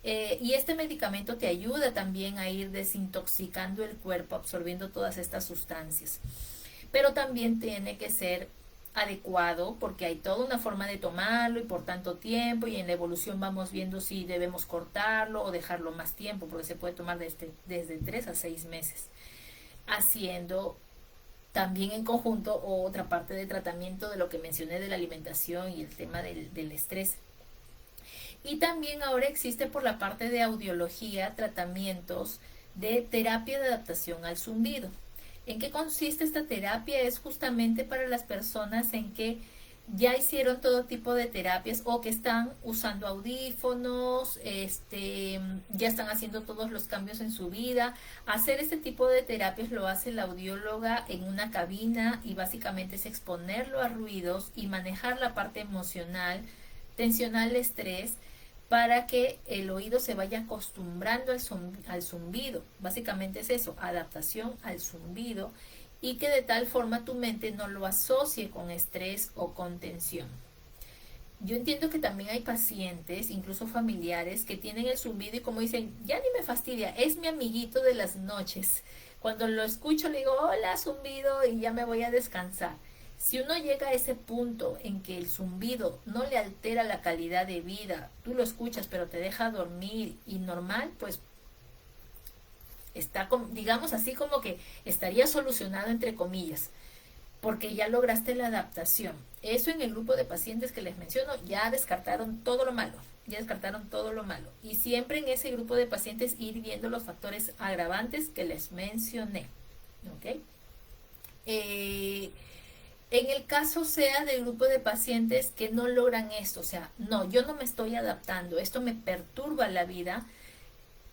Y este medicamento te ayuda también a ir desintoxicando el cuerpo, absorbiendo todas estas sustancias. Pero también tiene que ser adecuado porque hay toda una forma de tomarlo y por tanto tiempo y en la evolución vamos viendo si debemos cortarlo o dejarlo más tiempo porque se puede tomar desde 3 a 6 meses, haciendo también en conjunto otra parte de tratamiento de lo que mencioné de la alimentación y el tema del estrés. Y también ahora existe por la parte de audiología tratamientos de terapia de adaptación al zumbido. ¿En qué consiste esta terapia? Es justamente para las personas en que ya hicieron todo tipo de terapias o que están usando audífonos, ya están haciendo todos los cambios en su vida. Hacer este tipo de terapias lo hace la audióloga en una cabina y básicamente es exponerlo a ruidos y manejar la parte emocional, tensional, estrés, para que el oído se vaya acostumbrando al zumbido. Básicamente es eso, adaptación al zumbido y que de tal forma tu mente no lo asocie con estrés o con tensión. Yo entiendo que también hay pacientes, incluso familiares, que tienen el zumbido y como dicen, ya ni me fastidia, es mi amiguito de las noches. Cuando lo escucho le digo, hola zumbido y ya me voy a descansar. Si uno llega a ese punto en que el zumbido no le altera la calidad de vida, tú lo escuchas pero te deja dormir y normal, pues está, digamos así como que estaría solucionado entre comillas. porque ya lograste la adaptación. Eso en el grupo de pacientes que les menciono, ya descartaron todo lo malo, ya descartaron todo lo malo. Y siempre en ese grupo de pacientes ir viendo los factores agravantes que les mencioné. ¿Ok? En el caso sea del grupo de pacientes que no logran esto, o sea, no, yo no me estoy adaptando, esto me perturba la vida,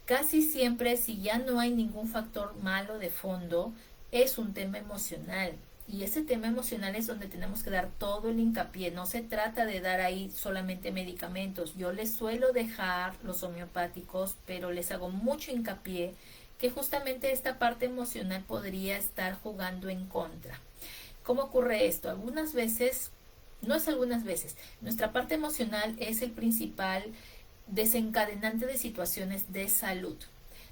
casi siempre si ya no hay ningún factor malo de fondo, es un tema emocional. Y ese tema emocional es donde tenemos que dar todo el hincapié. No se trata de dar ahí solamente medicamentos. Yo les suelo dejar los homeopáticos, pero les hago mucho hincapié que justamente esta parte emocional podría estar jugando en contra. ¿Cómo ocurre esto? Algunas veces, no es algunas veces, nuestra parte emocional es el principal desencadenante de situaciones de salud.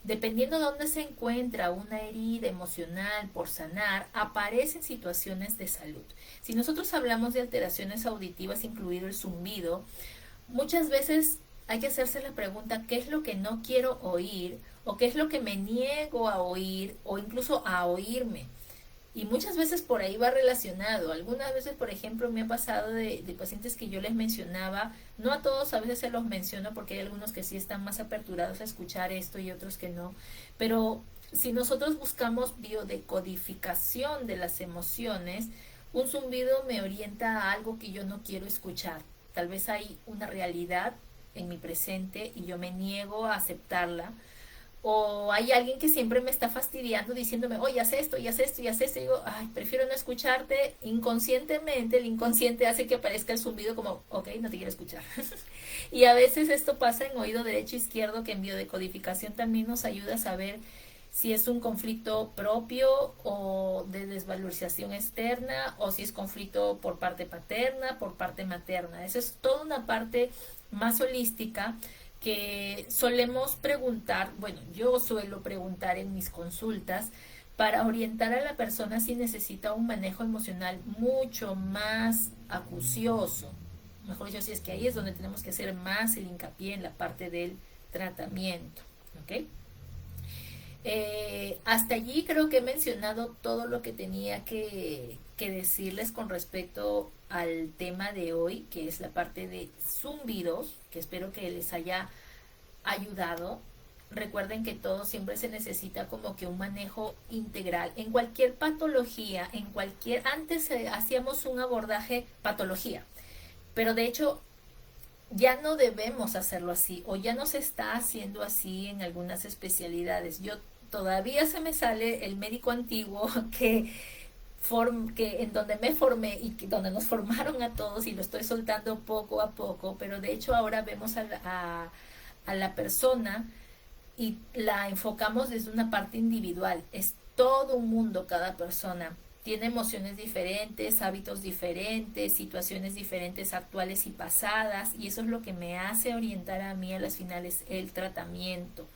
Dependiendo de dónde se encuentra una herida emocional por sanar, aparecen situaciones de salud. Si nosotros hablamos de alteraciones auditivas, incluido el zumbido, muchas veces hay que hacerse la pregunta, ¿qué es lo que no quiero oír? ¿O qué es lo que me niego a oír? O incluso a oírme. Y muchas veces por ahí va relacionado. Algunas veces, por ejemplo, me ha pasado de pacientes que yo les mencionaba, no a todos a veces se los menciono porque hay algunos que sí están más aperturados a escuchar esto y otros que no, pero si nosotros buscamos biodecodificación de las emociones, un zumbido me orienta a algo que yo no quiero escuchar. Tal vez hay una realidad en mi presente y yo me niego a aceptarla, o hay alguien que siempre me está fastidiando diciéndome, oye, haz esto, y haz esto, y haz esto. Y digo, ay, prefiero no escucharte. Inconscientemente, el inconsciente hace que aparezca el zumbido como, ok, no te quiero escuchar. Y a veces esto pasa en oído derecho e izquierdo, que en biodecodificación también nos ayuda a saber si es un conflicto propio o de desvalorización externa, o si es conflicto por parte paterna, por parte materna. Esa es toda una parte más holística que solemos preguntar, bueno, yo suelo preguntar en mis consultas para orientar a la persona si necesita un manejo emocional mucho más acucioso. Mejor dicho, si es que ahí es donde tenemos que hacer más el hincapié en la parte del tratamiento. ¿Ok? Hasta allí creo que he mencionado todo lo que tenía que decirles con respecto al tema de hoy, que es la parte de zumbidos, que espero que les haya ayudado. Recuerden que todo siempre se necesita como que un manejo integral. En cualquier patología, antes hacíamos un abordaje patología, pero de hecho ya no debemos hacerlo así, o ya no se está haciendo así en algunas especialidades. Yo todavía se me sale el médico antiguo que en donde me formé y donde nos formaron a todos, y lo estoy soltando poco a poco, pero de hecho ahora vemos a la persona y la enfocamos desde una parte individual. Es todo un mundo cada persona. Tiene emociones diferentes, hábitos diferentes, situaciones diferentes actuales y pasadas, y eso es lo que me hace orientar a mí a las finales el tratamiento.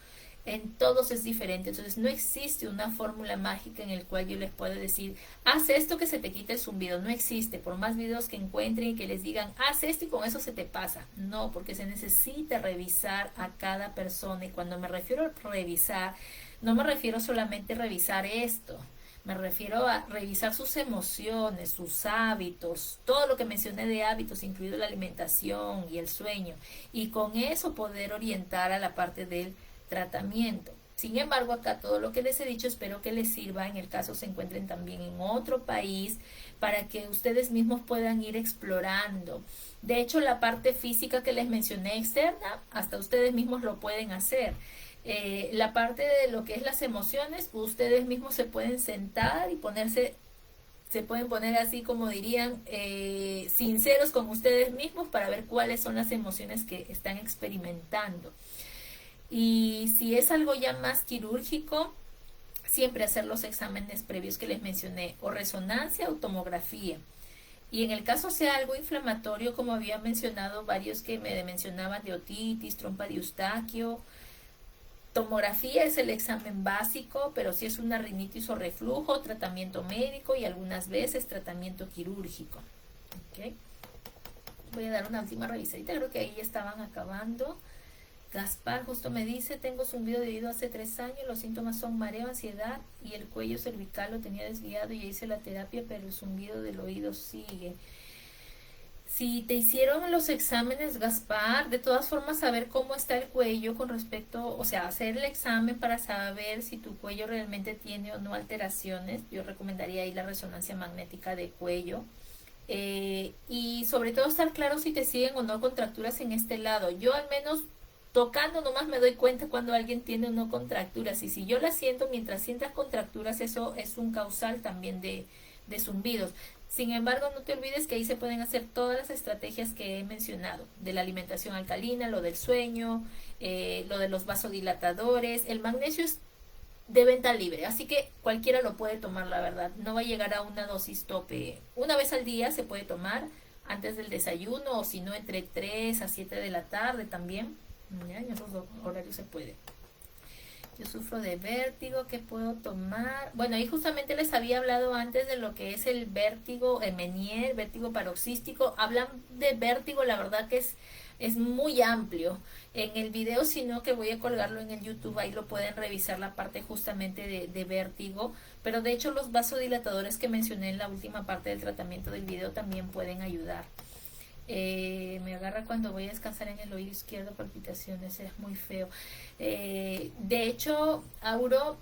En todos es diferente, entonces no existe una fórmula mágica en el cual yo les pueda decir, haz esto que se te quite el zumbido. No existe, por más videos que encuentren y que les digan, haz esto y con eso se te pasa. No, porque se necesita revisar a cada persona, y cuando me refiero a revisar, no me refiero solamente a revisar esto. Me refiero a revisar sus emociones, sus hábitos, todo lo que mencioné de hábitos, incluido la alimentación y el sueño, y con eso poder orientar a la parte del tratamiento. Sin embargo, acá todo lo que les he dicho espero que les sirva en el caso se encuentren también en otro país, para que ustedes mismos puedan ir explorando. De hecho, la parte física que les mencioné externa, hasta ustedes mismos lo pueden hacer. La parte de lo que es las emociones, ustedes mismos se pueden sentar y se pueden poner así como dirían, sinceros con ustedes mismos para ver cuáles son las emociones que están experimentando. Y si es algo ya más quirúrgico, siempre hacer los exámenes previos que les mencioné, o resonancia o tomografía. Y en el caso sea algo inflamatorio, como había mencionado varios que me mencionaban de otitis, trompa de Eustaquio, tomografía es el examen básico, pero si es una rinitis o reflujo, tratamiento médico y algunas veces tratamiento quirúrgico. ¿Okay? Voy a dar una última revisadita, creo que ahí ya estaban acabando. Gaspar justo me dice, tengo zumbido de oído hace 3 años, los síntomas son mareo, ansiedad y el cuello cervical lo tenía desviado y ya hice la terapia, pero el zumbido del oído sigue. Si te hicieron los exámenes, Gaspar, de todas formas saber cómo está el cuello con respecto, o sea, hacer el examen para saber si tu cuello realmente tiene o no alteraciones. Yo recomendaría ahí la resonancia magnética de cuello. Y sobre todo estar claro si te siguen o no contracturas en este lado. Yo al menos tocando nomás me doy cuenta cuando alguien tiene o no contracturas. Y si yo las siento, mientras sientas contracturas, eso es un causal también de zumbidos. Sin embargo, no te olvides que ahí se pueden hacer todas las estrategias que he mencionado, de la alimentación alcalina, lo del sueño, lo de los vasodilatadores. El magnesio es de venta libre, así que cualquiera lo puede tomar, la verdad. No va a llegar a una dosis tope. Una vez al día se puede tomar antes del desayuno o si no entre 3 a 7 de la tarde también. Ya, en esos horarios se puede. Yo sufro de vértigo, ¿qué puedo tomar? Bueno, ahí justamente les había hablado antes de lo que es el vértigo, el Meniere, vértigo paroxístico. Hablan de vértigo, la verdad que es muy amplio. En el video, sino que voy a colgarlo en el YouTube, ahí lo pueden revisar la parte justamente de vértigo. Pero de hecho los vasodilatadores que mencioné en la última parte del tratamiento del video también pueden ayudar. Me agarra cuando voy a descansar en el oído izquierdo, palpitaciones, es muy feo. De hecho, Auro,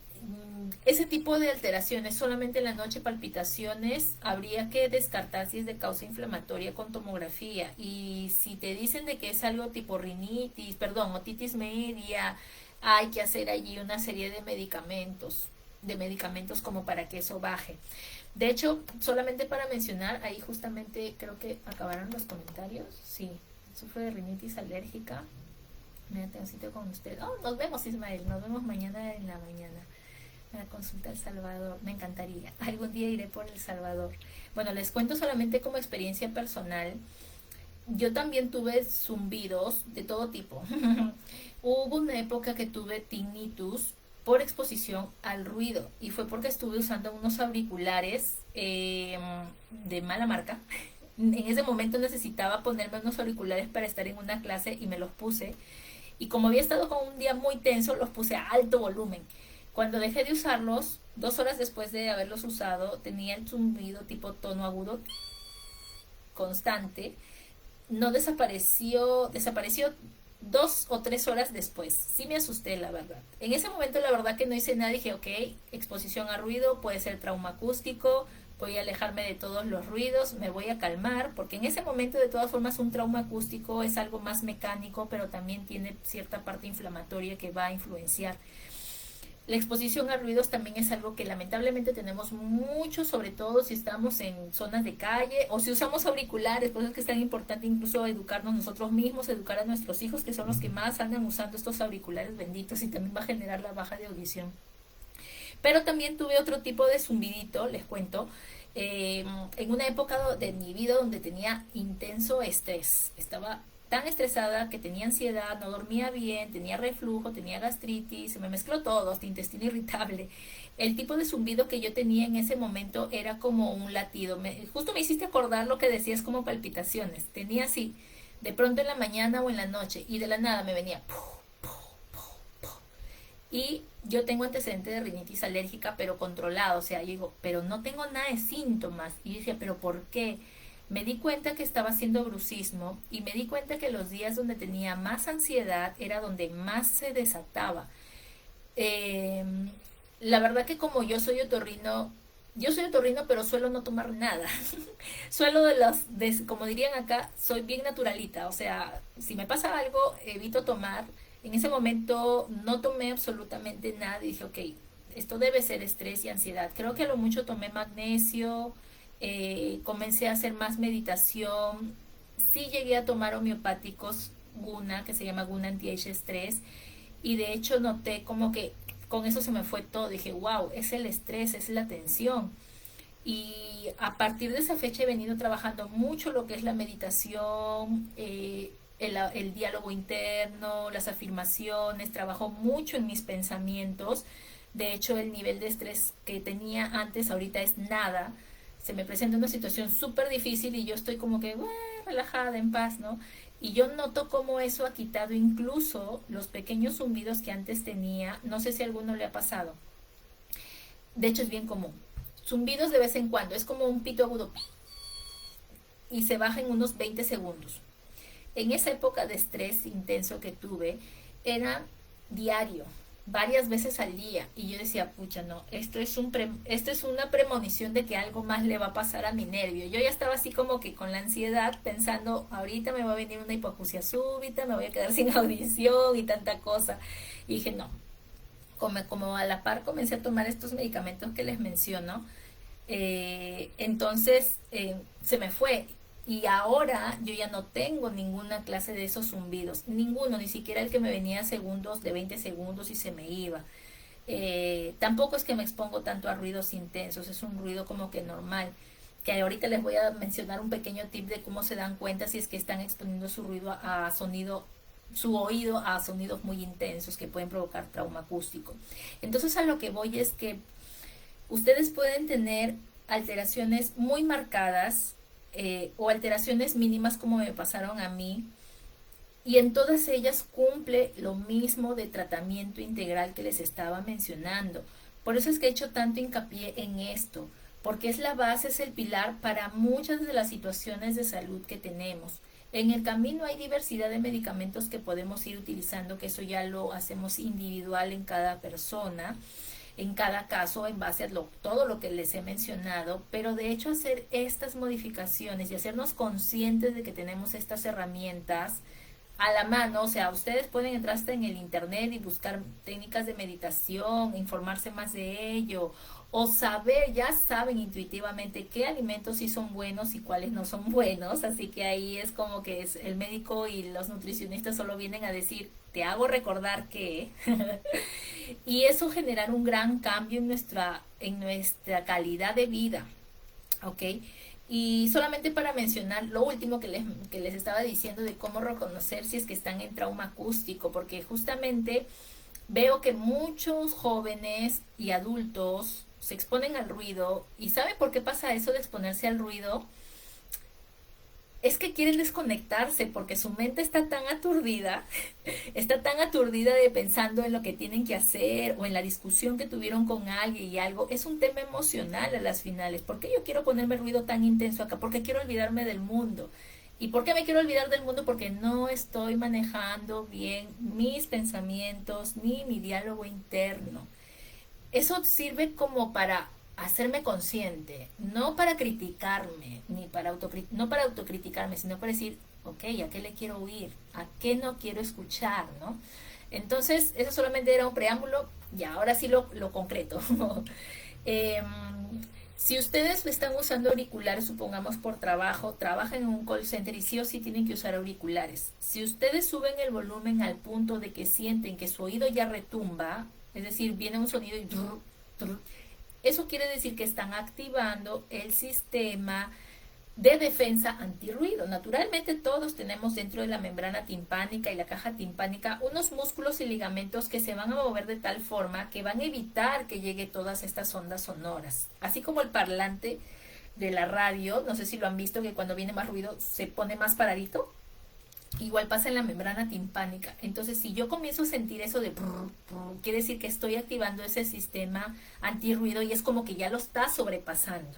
ese tipo de alteraciones, solamente en la noche palpitaciones, habría que descartar si es de causa inflamatoria con tomografía. Y si te dicen de que es algo tipo rinitis, perdón, otitis media, hay que hacer allí una serie de medicamentos como para que eso baje. De hecho, solamente para mencionar, ahí justamente creo que acabaron los comentarios. Sí, sufro de rinitis alérgica. Me tengo sitio con usted. Oh, nos vemos, Ismael. Nos vemos mañana en la mañana. La consulta El Salvador. Me encantaría. Algún día iré por El Salvador. Bueno, les cuento solamente como experiencia personal. Yo también tuve zumbidos de todo tipo. Hubo una época que tuve tinnitus por exposición al ruido y fue porque estuve usando unos auriculares de mala marca. En ese momento necesitaba ponerme unos auriculares para estar en una clase y me los puse, y como había estado con un día muy tenso los puse a alto volumen. Cuando dejé de usarlos, 2 horas después de haberlos usado, tenía el zumbido tipo tono agudo constante. No desapareció 2 o 3 horas después. Sí me asusté, la verdad. En ese momento la verdad que no hice nada, dije ok, exposición a ruido, puede ser trauma acústico, voy a alejarme de todos los ruidos, me voy a calmar, porque en ese momento de todas formas un trauma acústico es algo más mecánico, pero también tiene cierta parte inflamatoria que va a influenciar. La exposición a ruidos también es algo que lamentablemente tenemos mucho, sobre todo si estamos en zonas de calle o si usamos auriculares. Por eso es que es tan importante incluso educarnos nosotros mismos, educar a nuestros hijos, que son los que más andan usando estos auriculares benditos, y también va a generar la baja de audición. Pero también tuve otro tipo de zumbidito, les cuento, en una época de mi vida donde tenía intenso estrés. Estaba tan estresada que tenía ansiedad, no dormía bien, tenía reflujo, tenía gastritis, se me mezcló todo, hasta intestino irritable. El tipo de zumbido que yo tenía en ese momento era como un latido. Justo me hiciste acordar lo que decías, como palpitaciones. Tenía así, de pronto en la mañana o en la noche, y de la nada me venía y yo tengo antecedentes de rinitis alérgica, pero controlado. O sea, yo digo, pero no tengo nada de síntomas. Y decía, pero ¿por qué? Me di cuenta que estaba haciendo bruxismo y me di cuenta que los días donde tenía más ansiedad era donde más se desataba. Eh, la verdad que como yo soy otorrino, pero suelo no tomar nada. Suelo como dirían acá, soy bien naturalita. O sea, si me pasa algo, evito tomar. En ese momento no tomé absolutamente nada y dije, ok, esto debe ser estrés y ansiedad. Creo que a lo mucho tomé magnesio, comencé a hacer más meditación. Sí llegué a tomar homeopáticos, Guna, que se llama Guna Anti-Age Estrés, y de hecho noté como que con eso se me fue todo. Dije, wow, es el estrés, es la tensión. Y a partir de esa fecha he venido trabajando mucho lo que es la meditación, el diálogo interno, las afirmaciones. Trabajo mucho en mis pensamientos. De hecho, el nivel de estrés que tenía antes ahorita es nada. Se me presenta una situación súper difícil y yo estoy como que relajada, en paz, ¿no? Y yo noto cómo eso ha quitado incluso los pequeños zumbidos que antes tenía. No sé si a alguno le ha pasado. De hecho es bien común. Zumbidos de vez en cuando. Es como un pito agudo. Y se baja en unos 20 segundos. En esa época de estrés intenso que tuve, era diario, varias veces al día. Y yo decía, pucha, no, esto es una premonición de que algo más le va a pasar a mi nervio. Yo ya estaba así como que con la ansiedad pensando, ahorita me va a venir una hipoacusia súbita, me voy a quedar sin audición y tanta cosa. Y dije, no, como a la par comencé a tomar estos medicamentos que les menciono, entonces se me fue. Y ahora yo ya no tengo ninguna clase de esos zumbidos, ninguno, ni siquiera el que me venía segundos de 20 segundos y se me iba. Tampoco es que me expongo tanto a ruidos intensos, es un ruido como que normal. Que ahorita les voy a mencionar un pequeño tip de cómo se dan cuenta si es que están exponiendo su ruido a sonido, su oído a sonidos muy intensos que pueden provocar trauma acústico. Entonces a lo que voy es que ustedes pueden tener alteraciones muy marcadas, o alteraciones mínimas como me pasaron a mí, y en todas ellas cumple lo mismo de tratamiento integral que les estaba mencionando. Por eso es que he hecho tanto hincapié en esto, porque es la base, es el pilar para muchas de las situaciones de salud que tenemos. En el camino hay diversidad de medicamentos que podemos ir utilizando, que eso ya lo hacemos individual en cada persona, en cada caso en base a todo lo que les he mencionado, pero de hecho hacer estas modificaciones y hacernos conscientes de que tenemos estas herramientas a la mano, o sea, ustedes pueden entrar hasta en el internet y buscar técnicas de meditación, informarse más de ello, o saber, ya saben intuitivamente qué alimentos sí son buenos y cuáles no son buenos, así que ahí es como que es el médico y los nutricionistas solo vienen a decir, te hago recordar que y eso generar un gran cambio en nuestra calidad de vida, ¿ok? Y solamente para mencionar lo último que les estaba diciendo de cómo reconocer si es que están en trauma acústico, porque justamente veo que muchos jóvenes y adultos se exponen al ruido. ¿Y saben por qué pasa eso de exponerse al ruido? Es que quieren desconectarse porque su mente está tan aturdida de pensando en lo que tienen que hacer o en la discusión que tuvieron con alguien y algo. Es un tema emocional a las finales. ¿Por qué yo quiero ponerme ruido tan intenso acá? Porque quiero olvidarme del mundo. ¿Y por qué me quiero olvidar del mundo? Porque no estoy manejando bien mis pensamientos ni mi diálogo interno. Eso sirve como para hacerme consciente, no para criticarme, ni para no para autocriticarme, sino para decir, ok, ¿a qué le quiero oír? ¿A qué no quiero escuchar? ¿No? Entonces, eso solamente era un preámbulo, y ahora sí lo concreto. eh, si ustedes están usando auriculares, supongamos por trabajo, trabajan en un call center y sí o sí tienen que usar auriculares. Si ustedes suben el volumen al punto de que sienten que su oído ya retumba, es decir, viene un sonido y eso quiere decir que están activando el sistema de defensa antirruido. Naturalmente todos tenemos dentro de la membrana timpánica y la caja timpánica unos músculos y ligamentos que se van a mover de tal forma que van a evitar que llegue todas estas ondas sonoras. Así como el parlante de la radio, no sé si lo han visto, que cuando viene más ruido se pone más paradito. Igual pasa en la membrana timpánica. Entonces, si yo comienzo a sentir eso de brr, brr, quiere decir que estoy activando ese sistema antirruido y es como que ya lo está sobrepasando.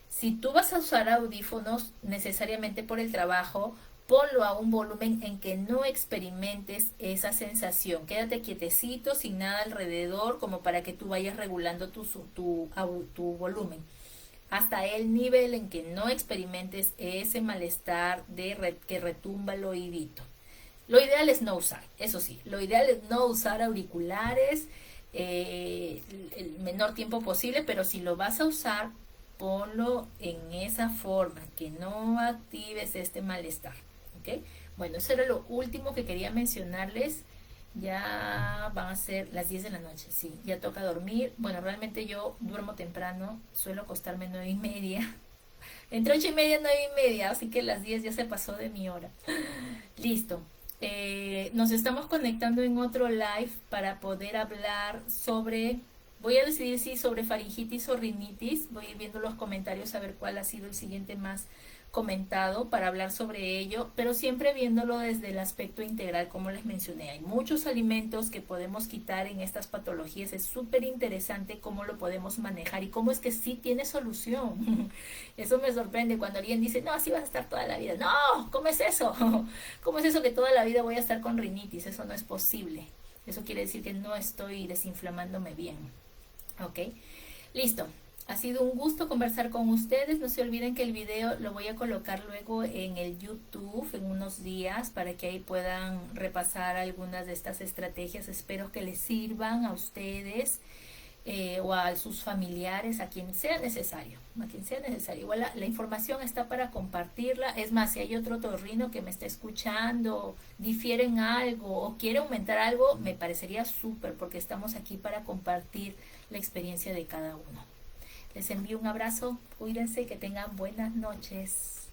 Si tú vas a usar audífonos necesariamente por el trabajo, ponlo a un volumen en que no experimentes esa sensación. Quédate quietecito, sin nada alrededor, como para que tú vayas regulando tu volumen hasta el nivel en que no experimentes ese malestar que retumba el oídito. Lo ideal es no usar, eso sí, lo ideal es no usar auriculares el menor tiempo posible, pero si lo vas a usar, ponlo en esa forma, que no actives este malestar, ¿ok? Bueno, eso era lo último que quería mencionarles. Ya van a ser las 10 de la noche, sí, ya toca dormir. Bueno, realmente yo duermo temprano, suelo acostarme 9:30. Entre 8:30 y 9:30, así que las 10 ya se pasó de mi hora. Listo. Nos estamos conectando en otro live para poder hablar sobre Voy a decidir si sobre faringitis o rinitis. Voy a ir viendo los comentarios a ver cuál ha sido el siguiente más comentado para hablar sobre ello, pero siempre viéndolo desde el aspecto integral, como les mencioné. Hay muchos alimentos que podemos quitar en estas patologías. Es súper interesante cómo lo podemos manejar y cómo es que sí tiene solución. Eso me sorprende cuando alguien dice, no, así vas a estar toda la vida. No, ¿cómo es eso? ¿Cómo es eso que toda la vida voy a estar con rinitis? Eso no es posible. Eso quiere decir que no estoy desinflamándome bien. ¿Ok? Listo. Ha sido un gusto conversar con ustedes. No se olviden que el video lo voy a colocar luego en el YouTube en unos días para que ahí puedan repasar algunas de estas estrategias. Espero que les sirvan a ustedes o a sus familiares, a quien sea necesario. A quien sea necesario. Igual la información está para compartirla. Es más, si hay otro otorrino que me está escuchando, difiere en algo o quiere aumentar algo, me parecería súper porque estamos aquí para compartir la experiencia de cada uno. Les envío un abrazo, cuídense, que tengan buenas noches.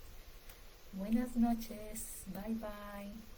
Buenas noches, bye bye.